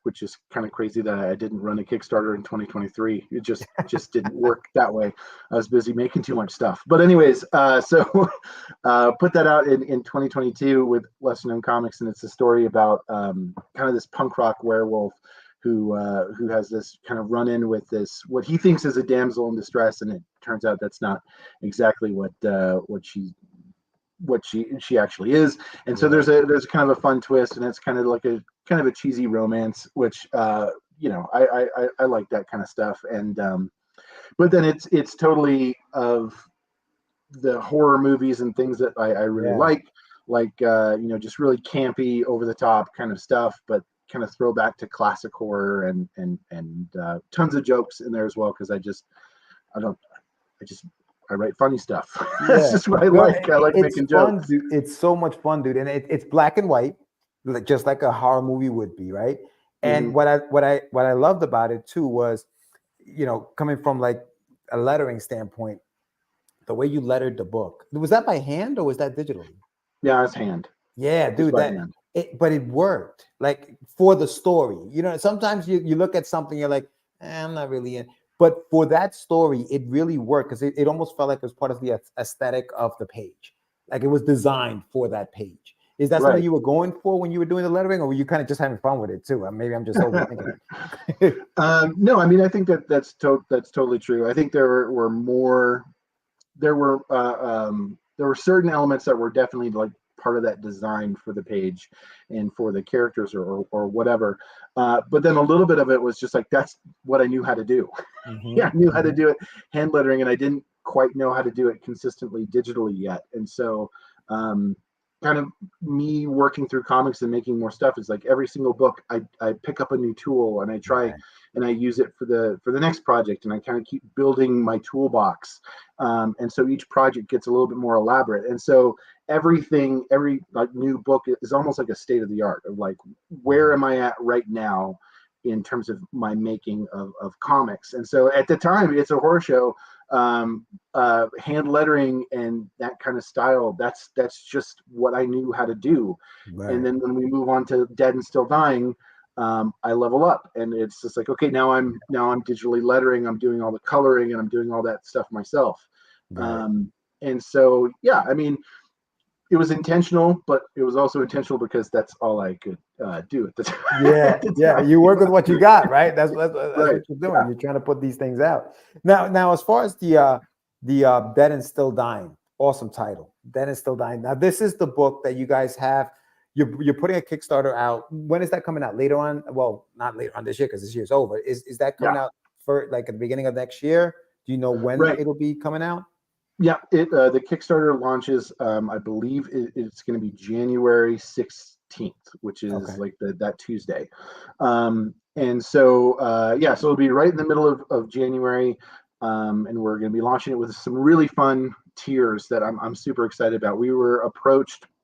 which is kind of crazy that I didn't run a Kickstarter in 2023. It just didn't work that way. I was busy making too much stuff. But anyways, so put that out in 2022 with Lesser Known Comics, and it's a story about kind of this punk rock werewolf who has this kind of run-in with this, what he thinks is a damsel in distress, and it turns out that's not exactly what she actually is. And so there's kind of a fun twist, and it's kind of like a cheesy romance, which I like that kind of stuff. And but then it's totally of the horror movies and things that I really like like just really campy, over the top kind of stuff, but kind of throw back to classic horror and tons of jokes in there as well, because I write funny stuff. That's just what I like. I like it's making fun, jokes. dude. It's so much fun, dude. And it's black and white, just like a horror movie would be, right? And what I loved about it too was, coming from like a lettering standpoint, the way you lettered the book. Was that by hand or was that digitally? Yeah, it's hand. Yeah, dude. Hand. But it worked, like, for the story. Sometimes you look at something, you're like, I'm not really in. But for that story, it really worked, because it almost felt like it was part of the aesthetic of the page. Like it was designed for that page. Is that something you were going for when you were doing the lettering, or were you kind of just having fun with it too? Maybe I'm just overthinking it. No, I mean, I think that's totally true. I think there were certain elements that were definitely like part of that design for the page and for the characters or whatever. But then a little bit of it was just like, that's what I knew how to do. I knew how to do it, hand lettering, and I didn't quite know how to do it consistently digitally yet. And so kind of me working through comics and making more stuff is like every single book I pick up a new tool and I try and I use it for the next project, and I kind of keep building my toolbox. And so each project gets a little bit more elaborate. And so every like new book is almost like a state of the art of like, where am I at right now in terms of my making of comics. And so at the time, It's a Horror Show, hand lettering and that kind of style, that's just what I knew how to do. And then when we move on to Dead and Still Dying, I level up, and it's just like, okay, now I'm digitally lettering, I'm doing all the coloring, and I'm doing all that stuff myself. And so I mean, it was intentional, but it was also intentional because that's all I could do at the time. You work with what you got, right? That's what you're doing. You're trying to put these things out. Now, as far as the Dead and Still Dying, awesome title, Dead and Still Dying. Now, this is the book that you guys have. You're putting a Kickstarter out. When is that coming out? Later on? Well, not later on this year, because this year's over. Is that coming out for like at the beginning of next year? Do you know when it'll be coming out? Yeah, the Kickstarter launches. I believe it's going to be January 16th, which is like that Tuesday. And so so it'll be right in the middle of January, and we're going to be launching it with some really fun tiers that I'm super excited about.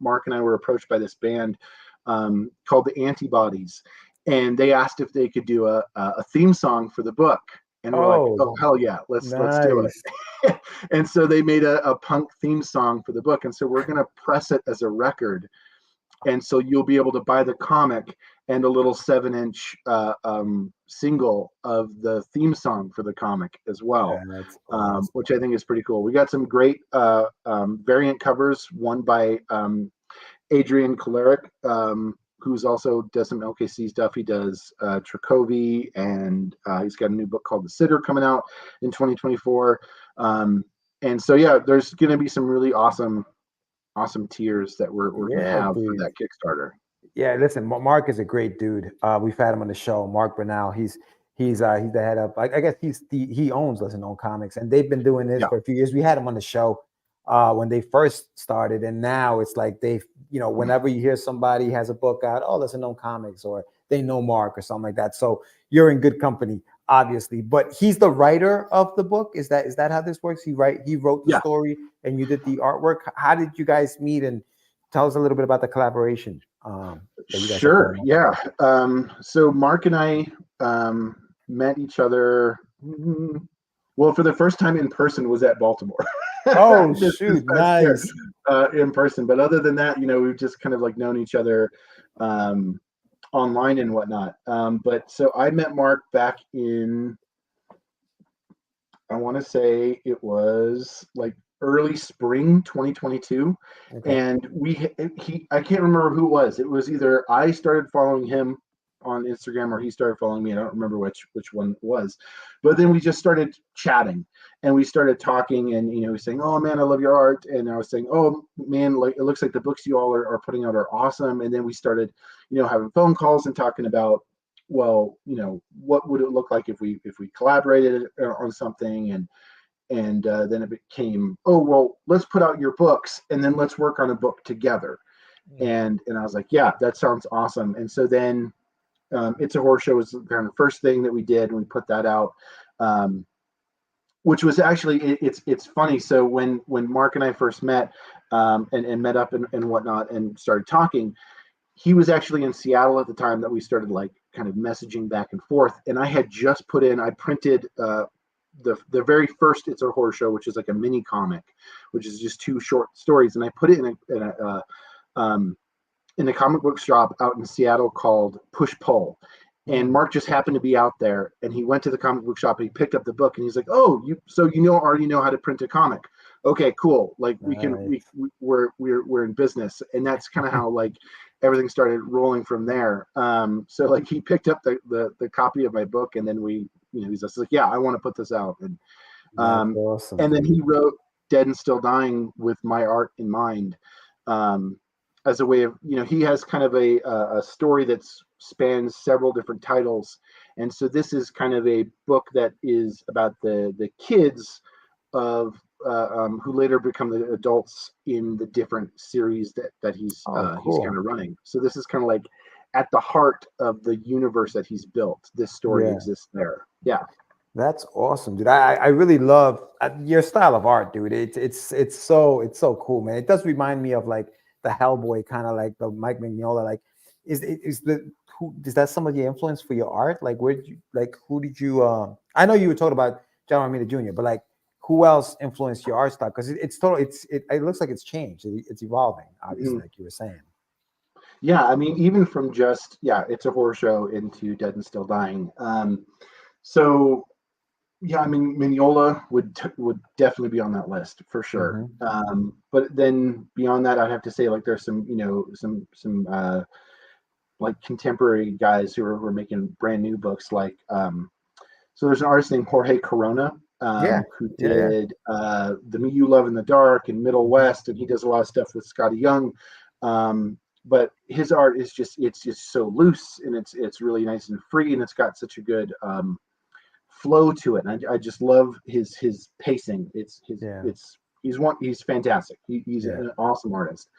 Mark and I were approached by this band called the Antibodies, and they asked if they could do a theme song for the book. And we're like, oh, hell yeah, let's do it. And so they made a punk theme song for the book. And so we're going to press it as a record. And so you'll be able to buy the comic and a little 7-inch single of the theme song for the comic as well, awesome. Which I think is pretty cool. We got some great variant covers, one by Adrian Koleric, who's also does some LKC stuff. He does Trakovi, and he's got a new book called The Sitter coming out in 2024. And so there's going to be some really awesome tiers that we're going to have for that Kickstarter. Yeah, listen, Mark is a great dude. We've had him on the show, Mark Bernal. He's the head of, I guess he owns Lesson Known Comics, and they've been doing this for a few years. We had him on the show when they first started, and now it's like whenever you hear somebody has a book out, Lesson Known Comics, or they know Mark or something like that. So you're in good company, obviously. But he's the writer of the book. Is that how this works? He wrote the story, and you did the artwork. How did you guys meet? And tell us a little bit about the collaboration. Sure. Yeah. So Mark and I met each other. Well, for the first time in person was at Baltimore. Oh, shoot. Nice. In person. But other than that, we've just kind of like known each other online and whatnot. But so I met Mark back in, I want to say it was like early spring 2022. And I can't remember who it was. It was either I started following him on Instagram or he started following me. I don't remember which one it was, but then we just started chatting and we started talking, and he was saying, oh man, I love your art, and I was saying, oh man, like it looks like the books you all are putting out are awesome. And then we started having phone calls and talking about, well, what would it look like if we collaborated on something, and then it became, oh well, let's put out your books and then let's work on a book together. And I was like, yeah, that sounds awesome. And so then It's a Horror Show was kind of the first thing that we did, and we put that out. Which was actually it's funny. So when Mark and I first met and met up and whatnot and started talking, he was actually in Seattle at the time that we started like kind of messaging back and forth. And I had just I printed the very first It's a Horror Show, which is like a mini comic, which is just 2 short stories, and I put it in a comic book shop out in Seattle called Push Pull. And Mark just happened to be out there, and he went to the comic book shop and he picked up the book, and he's like, "Oh, already know how to print a comic? Okay, cool. Like we're in business." And that's kind of how like everything started rolling from there. So like he picked up the copy of my book, and then he's just like, "Yeah, I want to put this out." And awesome, and then he wrote Dead and Still Dying with my art in mind. As a way of, he has kind of a story that spans several different titles. And so this is kind of a book that is about the kids of who later become the adults in the different series that he's kind of running. So this is kind of like at the heart of the universe that he's built. This story exists there. Yeah. That's awesome, dude. I really love your style of art, dude. It's so cool, man. It does remind me of like the Hellboy, kind of like the Mike Mignola. Like, is that some of the influence for your art? Like, who did you? I know you were talking about John Romita Jr., but like, who else influenced your art style? Because it looks like it's changed. It's evolving, obviously, like you were saying. Yeah, I mean, even from just It's a Horror Show into Dead and Still Dying. So yeah, I mean, Mignola would definitely be on that list for sure. But then beyond that, I'd have to say like there's some like contemporary guys who are making brand new books. Like so there's an artist named Jorge Corona who did The Me You Love in the Dark and Middle West, and he does a lot of stuff with Scotty Young. But his art is just so loose, and it's really nice and free, and it's got such a good flow to it. And I just love his pacing. He's fantastic. He's an awesome artist.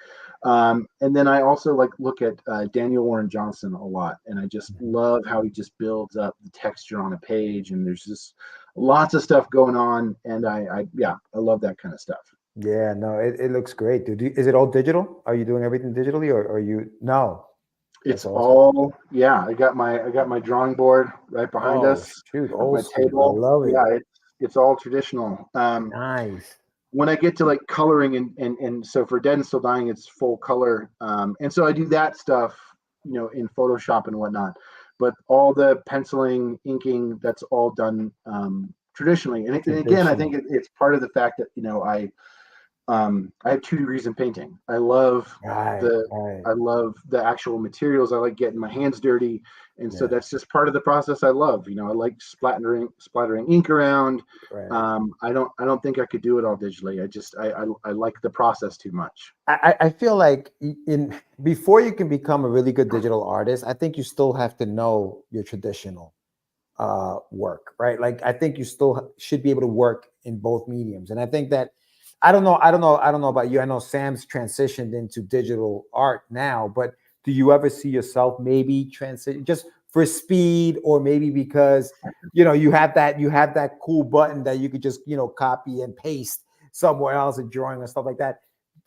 And then I also look at Daniel Warren Johnson a lot, and I just love how he just builds up the texture on a page, and there's just lots of stuff going on, and I love that kind of stuff. Yeah, no, it looks great, dude. Is it all digital? Are you doing everything digitally, or are you? No. It's all I got my drawing board right behind us. Shoot, my table. I love it. Yeah, it's all traditional. Nice. When I get to like coloring and so for Dead and Still Dying, it's full color. And so I do that stuff, in Photoshop and whatnot. But all the penciling, inking, that's all done traditionally. And again, I think it's part of the fact that I have 2 degrees in painting. I love I love the actual materials. I like getting my hands dirty, and so that's just part of the process. I love, I like splattering ink around. I don't think I could do it all digitally. I like the process too much. I feel like before you can become a really good digital artist, I think you still have to know your traditional work, right? Like I think you still should be able to work in both mediums, and I think that. I don't know about you. I know Sam's transitioned into digital art now, but do you ever see yourself maybe transition just for speed, or maybe because you have that cool button that you could just copy and paste somewhere else, a drawing or stuff like that?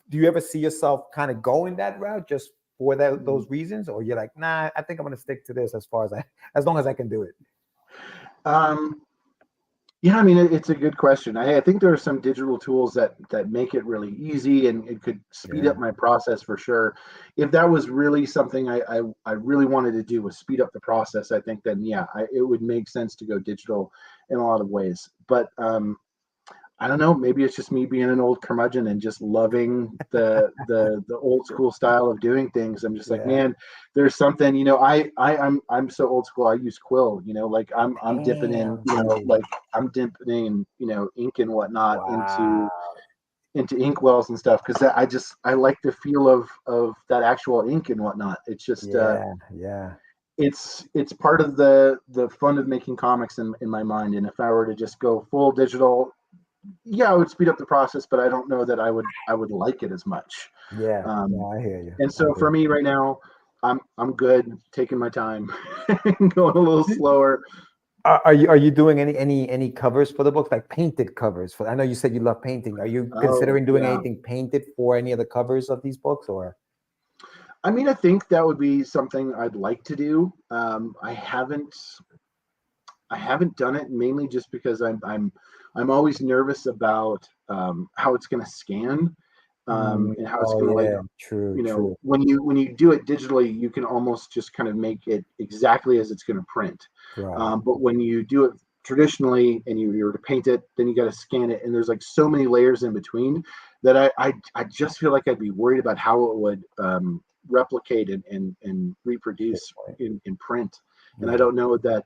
Do you ever see yourself kind of going that route just for those reasons, or you're like, nah, I think I'm going to stick to this as long as I can do it? Yeah, I mean, it's a good question. I think there are some digital tools that make it really easy, and it could speed up my process for sure. If that was really something I really wanted to do, was speed up the process, I think then it would make sense to go digital in a lot of ways. But I don't know. Maybe it's just me being an old curmudgeon and just loving the old school style of doing things. I'm just like, man, there's something. I'm so old school. I use quill. Like I'm dipping in. I'm dipping in. Ink and whatnot into ink wells and stuff, because I like the feel of that actual ink and whatnot. It's just It's part of the fun of making comics in my mind. And if I were to just go full digital, yeah, it would speed up the process, but I don't know that I would like it as much. Yeah, Um, no, I hear you. and so for me right now, I'm good taking my time, going a little slower. Are you doing any covers for the books, like painted covers? For I know you said you love painting. Are you Oh, considering doing yeah. anything painted for any of the covers of these books, or? I mean, I think that would be something I'd like to do. I haven't done it, mainly just because I'm always nervous about how it's going to scan, and how it's Oh going to, like, yeah, true, true. when you do it digitally, you can almost just kind of make it exactly as it's going to print. Right. But when you do it traditionally and you're to paint it, then you got to scan it, and there's like so many layers in between that I just feel like I'd be worried about how it would replicate and reproduce in print. And I Yeah. don't know that.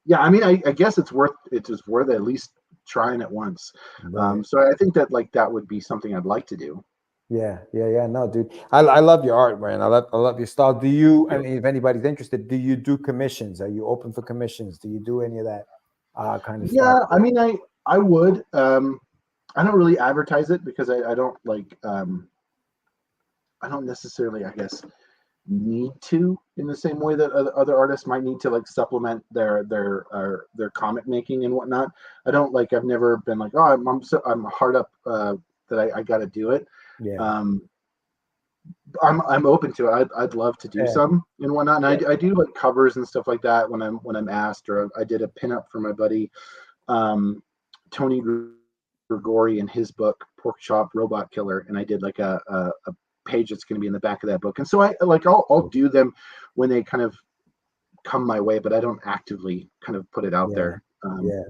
Yeah, I mean, I guess it's worth at least trying it once. Right. So I think that, like, that would be something I'd like to do. Yeah, yeah, yeah. No, dude, I love your art, man. I love your style. Do you? I mean, if anybody's interested, do you do commissions? Are you open for commissions? Do you do any of that kind of stuff? Yeah, I mean, I would. I don't really advertise it because I don't like. I don't necessarily, I guess, need to, in the same way that other artists might need to, like, supplement their comic making and whatnot. I don't, like, I've never been like, oh, I'm hard up that I got to do it. Yeah, Um, I'm open to it. I'd love to do yeah, some and whatnot. And yeah. I do like covers and stuff like that when I'm asked. Or I did a pinup for my buddy um, Tony Grigori in his book Pork Chop Robot Killer, and I did like a page that's going to be in the back of that book. And so I'll do them when they kind of come my way, but I don't actively kind of put it out Yeah, there. yeah.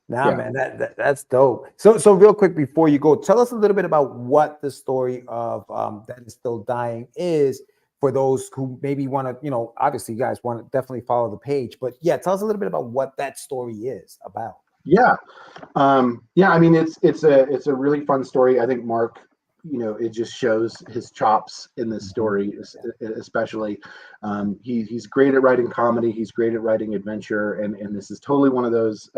Nah, Yeah. man, that's dope. So real quick before you go, tell us a little bit about what the story of That Is Still Dying is, for those who maybe want to, obviously you guys want to definitely follow the page, but yeah, tell us a little bit about what that story is about. Yeah. Yeah. I mean, it's a really fun story. I think Mark, it just shows his chops in this story, especially. He's great at writing comedy. He's great at writing adventure, and this is totally one of those.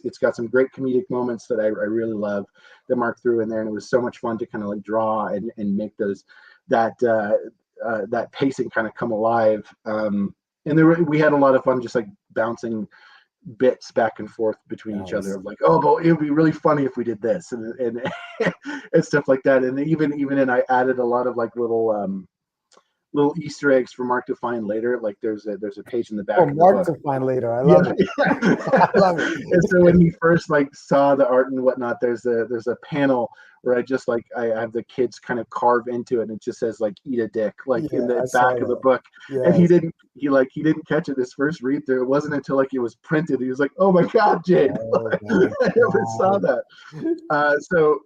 It's got some great comedic moments that I really love that Mark threw in there, and it was so much fun to kind of like draw and make those that pacing kind of come alive. And we had a lot of fun just like bouncing bits back and forth between each other of like, oh, but it would be really funny if we did this and and stuff like that. And even in I added a lot of like little Easter eggs for Mark to find later. Like there's a page in the back of the Mark book. to find later. I love it. I love it. And so when he first like saw the art and whatnot, there's a panel where I have the kids kind of carve into it, and it just says like "eat a dick" like in the back of the book. Yes. And he didn't catch it his first read through. It wasn't until like it was printed. He was like, "Oh my God, Jade! I never saw that."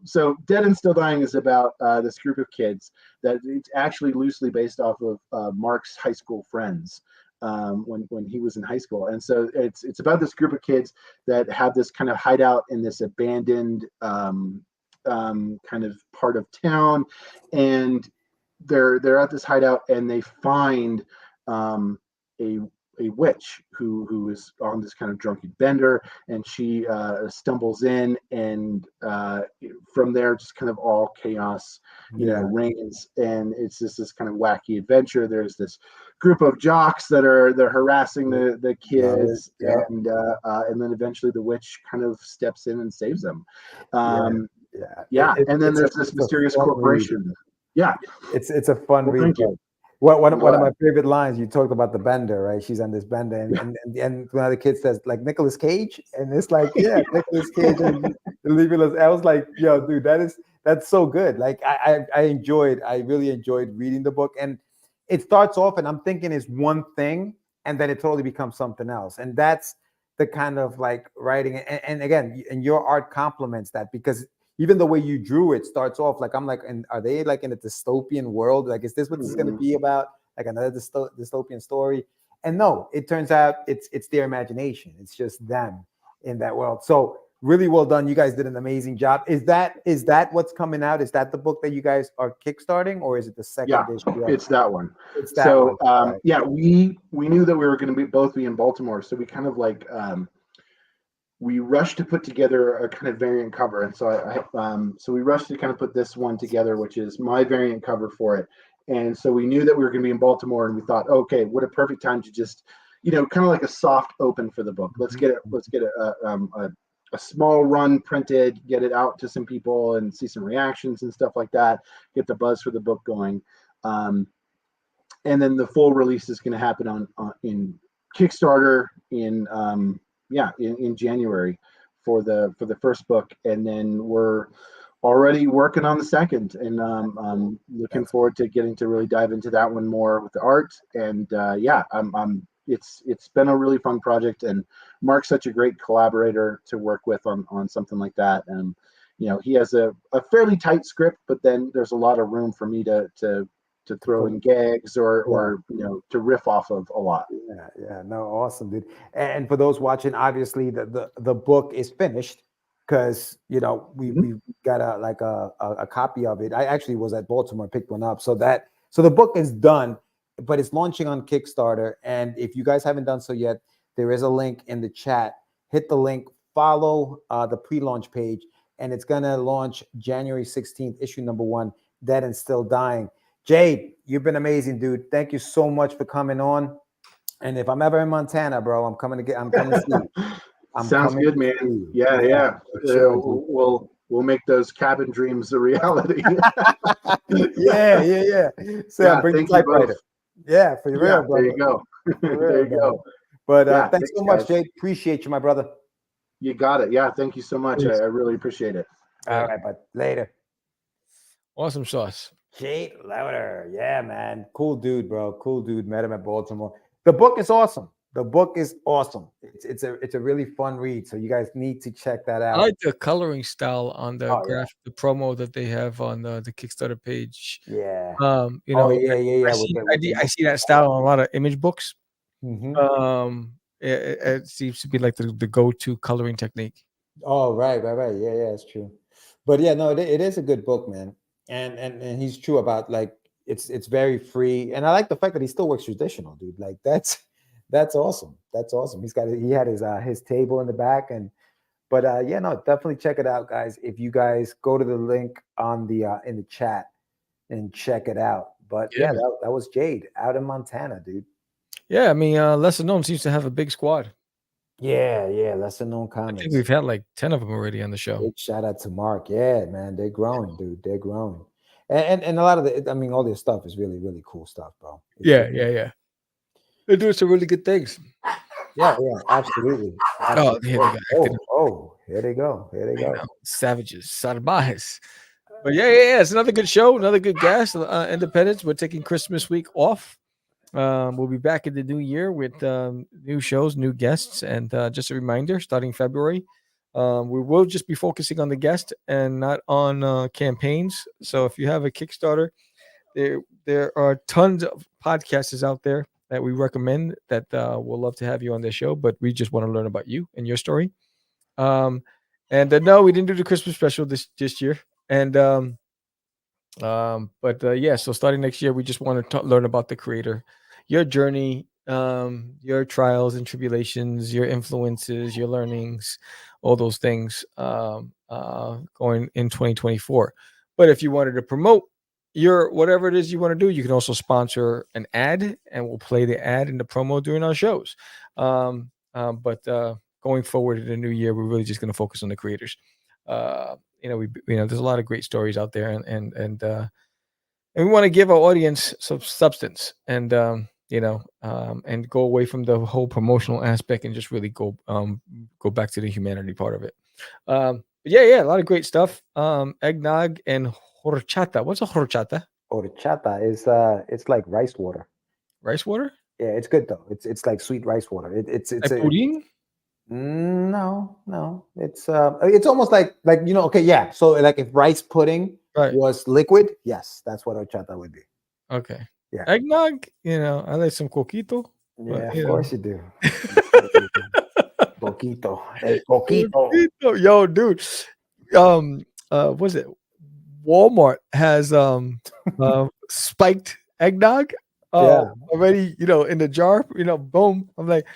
So Dead and Still Dying is about this group of kids that it's actually loosely based off of Mark's high school friends. When he was in high school, and so it's about this group of kids that have this kind of hideout in this abandoned kind of part of town, and they're at this hideout, and they find a witch who is on this kind of drunken bender, and she stumbles in, and from there just kind of all chaos reigns, and it's just this kind of wacky adventure. There's this group of jocks they're harassing the kids, and then eventually the witch kind of steps in and saves them. And then there's this mysterious corporation. Yeah, it's a fun read. One of my favorite lines, you talked about the bender, right? She's on this bender, and one of the kids says like Nicolas Cage, and it's like, yeah, Nicolas Cage. And I was like, yo, dude, that's so good. Like I really enjoyed reading the book, and it starts off, and I'm thinking it's one thing, and then it totally becomes something else, and that's the kind of like writing, and again, and your art complements that, because even the way you drew it starts off like, I'm like, and are they like in a dystopian world? Like, is this what this is going to be about? Like another dystopian story? And no, it turns out it's their imagination. It's just them in that world. So really well done. You guys did an amazing job. Is that what's coming out? Is that the book that you guys are kickstarting, or is it the second issue? It's that one. It's that one. Yeah, we knew that we were going to both be in Baltimore, so we kind of like we rushed to put together a kind of variant cover, and so we rushed to kind of put this one together, which is my variant cover for it. And so we knew that we were going to be in Baltimore, and we thought, okay, what a perfect time to just, kind of like a soft open for the book. Let's get a small run printed, get it out to some people, and see some reactions and stuff like that. Get the buzz for the book going, and then the full release is going to happen in Kickstarter in January for the first book, and then we're already working on the second, and I'm looking forward to getting to really dive into that one more with the art. And it's been a really fun project, and Mark's such a great collaborator to work with on something like that. And he has a fairly tight script, but then there's a lot of room for me to throw in gags or to riff off of a lot. No, awesome, dude. And for those watching, obviously the book is finished, because we got a copy of it. I actually was at Baltimore, picked one up. So the book is done, but it's launching on Kickstarter. And if you guys haven't done so yet, there is a link in the chat. Hit the link, follow the pre-launch page, and it's gonna launch January 16th, issue number 1, Dead and Still Dying. Jade, you've been amazing, dude. Thank you so much for coming on. And if I'm ever in Montana, bro, I'm coming to see you. Sounds good, man. Yeah. We'll make those cabin dreams a reality. yeah. So bring the typewriter. Yeah, for your real, brother. There you go. There you go. But thanks so much, Jade. Appreciate you, my brother. You got it. Yeah, thank you so much. I really appreciate it. All right, but later. Awesome sauce. Jade Louder. Yeah, man. Cool dude, bro. Cool dude. Met him at Baltimore. The book is awesome. It's a really fun read. So you guys need to check that out. I like the coloring style on the the promo that they have on the Kickstarter page. Yeah. I see that style on a lot of image books. Mm-hmm. It seems to be like the go-to coloring technique. Oh, right. Yeah, it's true. But yeah, no, it is a good book, man. And he's true about, like, it's very free, and I like the fact that he still works traditional, dude. Like that's awesome. That's awesome. He had his table in the back, definitely check it out, guys. If you guys go to the link on the in the chat and check it out. But that was Jade out in Montana, dude. Yeah, I mean, Lesser Known seems to have a big squad. Yeah, Lesser Known Comics. I think we've had like 10 of them already on the show. Big shout out to Mark. Yeah, man, they're growing, dude. They're growing, and a lot of all their stuff is really, really cool stuff, bro. Yeah. They're doing some really good things. Yeah, absolutely. Oh, Here they go. Savages, salvajes. But yeah. It's another good show, another good guest. Independence. We're taking Christmas week off. We'll be back in the new year with new shows, new guests, and just a reminder, starting February, we will just be focusing on the guest and not on campaigns. So if you have a Kickstarter, there are tons of podcasters out there that we recommend that we'll love to have you on this show, but we just want to learn about you and your story. No, we didn't do the Christmas special this year, and so starting next year, we just want to learn about the creator, your journey, your trials and tribulations, your influences, your learnings, all those things going in 2024. But if you wanted to promote your whatever it is you want to do, you can also sponsor an ad, and we'll play the ad in the promo during our shows. But going forward in the new year, we're really just going to focus on the creators. There's a lot of great stories out there, and we want to give our audience some substance, and and go away from the whole promotional aspect and just really go back to the humanity part of it. A lot of great stuff. Eggnog and horchata. What's a horchata? Horchata is it's like rice water. Rice water? Yeah, it's good though. It's like sweet rice water. It's like pudding? No. It's almost like okay, yeah. So like if rice pudding was liquid, yes, that's what horchata would be. Okay. Yeah. Eggnog, I like some coquito. Yeah, of course you do. Coquito. Hey, coquito. Yo, dude. What's it? Walmart has spiked eggnog already, in the jar, boom. I'm like,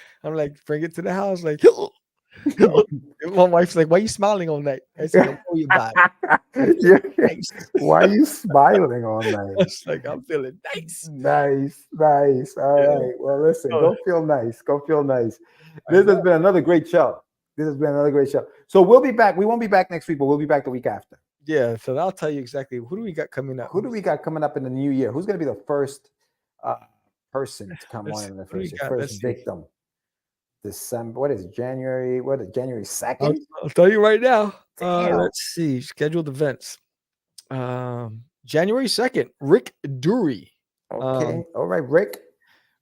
bring it to the house, like My wife's like, "Why are you smiling all night?" I said, "I know you're bad." Yeah. Nice. Why are you smiling all night? It's like I'm feeling nice. Nice, nice. All Yeah. right. Well, listen, Oh, go feel nice. Go feel nice. I This has know. been another great show. This has been another great show. So we'll be back. We won't be back next week, but we'll be back the week after. Yeah, so I'll tell you exactly who do we got coming up. Who do we got coming up in the new year? Who's going to be the first person to come on in the Who do we first year? got? Let's First see. victim. December. What is it? January? What is it? January I'll, 2nd? I'll tell you right now. Damn. Let's see. Scheduled events. January 2nd, Rick Dury. Okay. All right, Rick.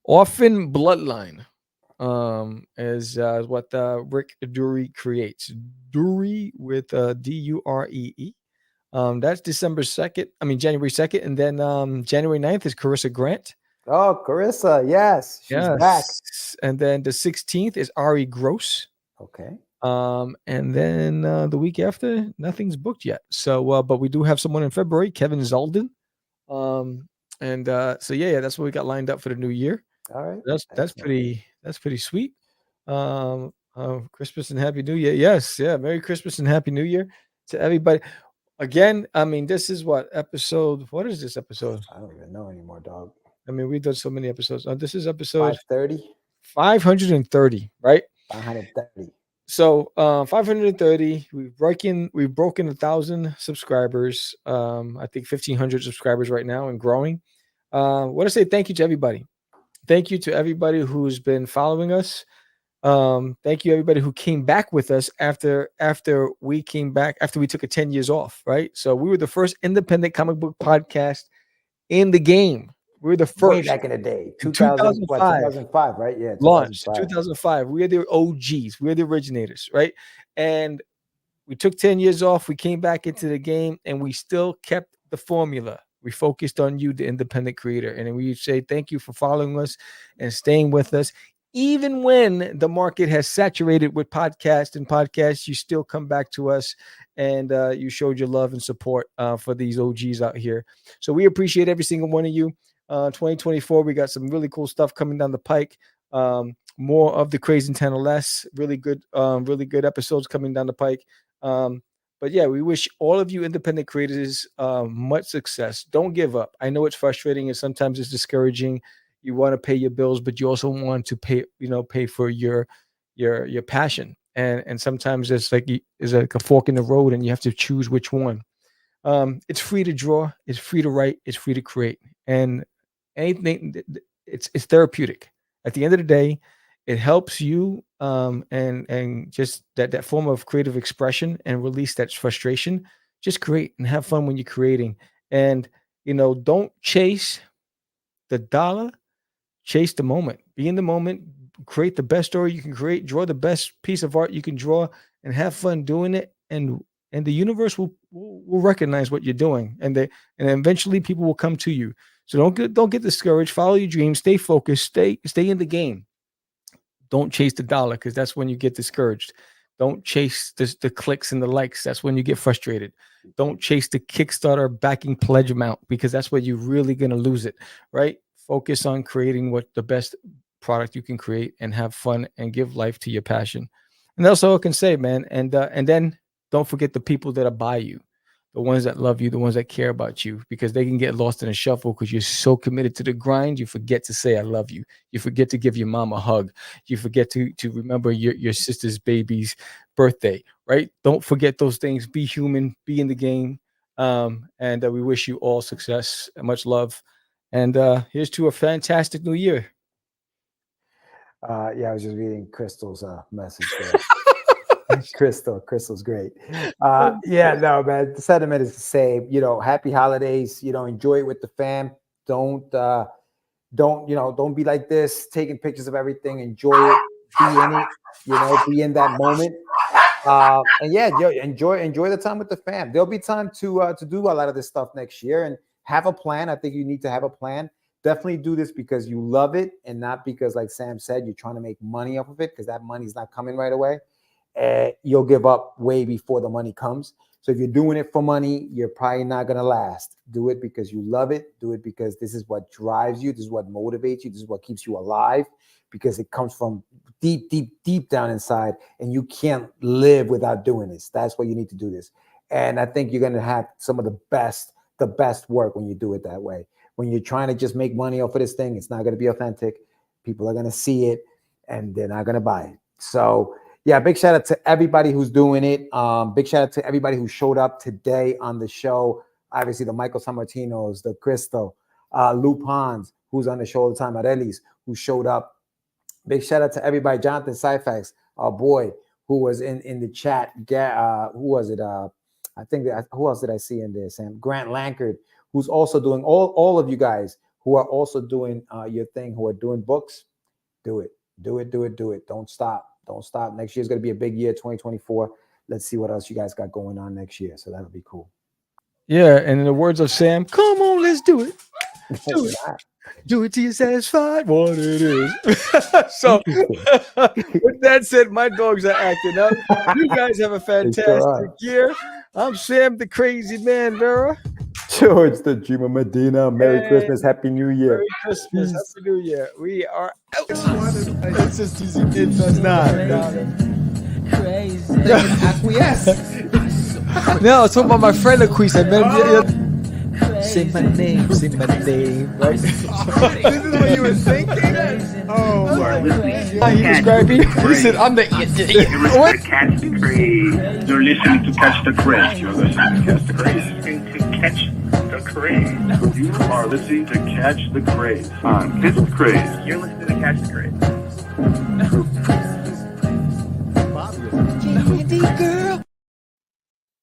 Orphan Bloodline. Is what Rick Dury creates. Dury with Duree. That's December 2nd. I mean January 2nd, and then January 9th is Carissa Grant. Oh, Carissa. Yes, she's back. And then the 16th is Ari Gross. Okay. And then the week after, nothing's booked yet. So, but we do have someone in February, Kevin Zalden. And so yeah, that's what we got lined up for the new year. All right. That's Excellent. pretty sweet. Christmas and Happy New Year. Yes, yeah. Merry Christmas and Happy New Year to everybody. Again, I mean, this is what episode. What is this episode? I don't even know anymore, dog. I mean, we've done so many episodes. This is episode 530. 530, right? 530. So 530. We've broken 1,000 subscribers. I think 1,500 subscribers right now and growing. I want to say thank you to everybody. Thank you to everybody who's been following us. Thank you everybody who came back with us after we came back after we took a 10 years off, right? So we were the first independent comic book podcast in the game. We were the first. Way back in the day. 2005, right? Yeah. Launched 2005. We are the OGs. We're the originators, right? And we took 10 years off. We came back into the game and we still kept the formula. We focused on you, the independent creator. And we say thank you for following us and staying with us. Even when the market has saturated with podcasts, you still come back to us and you showed your love and support for these OGs out here. So we appreciate every single one of you. 2024, we got some really cool stuff coming down the pike. More of the Crazy 10 or Less. Really good episodes coming down the pike. But yeah, we wish all of you independent creators much success. Don't give up. I know it's frustrating and sometimes it's discouraging. You want to pay your bills, but you also want to pay for your passion. And sometimes it's like a fork in the road, and you have to choose which one. It's free to draw, it's free to write, it's free to create, and anything. It's therapeutic. At the end of the day, it helps you and just that form of creative expression and release that frustration. Just create and have fun when you're creating, and don't chase the dollar. Chase the moment. Be in the moment. Create the best story you can create. Draw the best piece of art you can draw, and have fun doing it. And the universe will recognize what you're doing, and eventually people will come to you. So don't get discouraged. Follow your dreams. Stay focused. Stay in the game. Don't chase the dollar, because that's when you get discouraged. Don't chase the clicks and the likes. That's when you get frustrated. Don't chase the Kickstarter backing pledge amount, because that's where you're really gonna lose it. Right? Focus on creating what the best product you can create, and have fun and give life to your passion. And that's all I can say, man. And then don't forget the people that are by you, the ones that love you, the ones that care about you, because they can get lost in a shuffle because you're so committed to the grind. You forget to say I love you. You forget to give your mom a hug. You forget to remember your sister's baby's birthday, right? Don't forget those things. Be human, be in the game. And we wish you all success and much love. And here's to a fantastic new year. Yeah, I was just reading Crystal's message there. Crystal's great. Yeah, no, man. The sentiment is the same. Happy holidays. Enjoy it with the fam. Don't be like this, taking pictures of everything. Enjoy it. Be in it. Be in that moment. And yeah, enjoy the time with the fam. There'll be time to do a lot of this stuff next year, and have a plan. I think you need to have a plan. Definitely do this because you love it, and not because, like Sam said, you're trying to make money off of it, because that money's not coming right away. you'll give up way before the money comes. So if you're doing it for money, you're probably not going to last. Do it because you love it. Do it because this is what drives you. This is what motivates you. This is what keeps you alive, because it comes from deep, deep, deep down inside, and you can't live without doing this. That's why you need to do this. And I think you're going to have some of the best work when you do it that way. When you're trying to just make money off of this thing, it's not going to be authentic. People are going to see it and they're not going to buy it. So yeah, big shout out to everybody who's doing it. Big shout out to everybody who showed up today on the show. Obviously the Michael Sammartinos, the Crystal, Lou Pons, who's on the show all the time, Arelis, who showed up. Big shout out to everybody. Jonathan Syfax, our boy, who was in the chat. Who was it? I think who else did I see in there, Sam? Grant Lankard, who's also doing all of you guys who are also doing your thing, who are doing books. Do it. Don't stop. Next year is going to be a big year, 2024. Let's see what else you guys got going on next year. So that'll be cool. Yeah, and in the words of Sam, come on, let's do it. Do it. Do it till you're satisfied. What it is. So, with that said, my dogs are acting up. You guys have a fantastic year. I'm Sam, the crazy man, Vera. George, the Dreamer Medina. Merry Christmas, Happy New Year. Merry Christmas, Happy New Year. We are out. It's just easy. It does not. Crazy. Acquiesce. No, it's talking about my friend Acquiesce. Say my name, right? This is what you were thinking? Oh, he described me. He said, I'm the what? Catch the craze. You're listening to Catch the Craze. You're listening to Catch the Craze. Catch the Craze. You are listening to Catch the Craze on Catch the Craze. You're listening to Catch the Craze. Candy girl.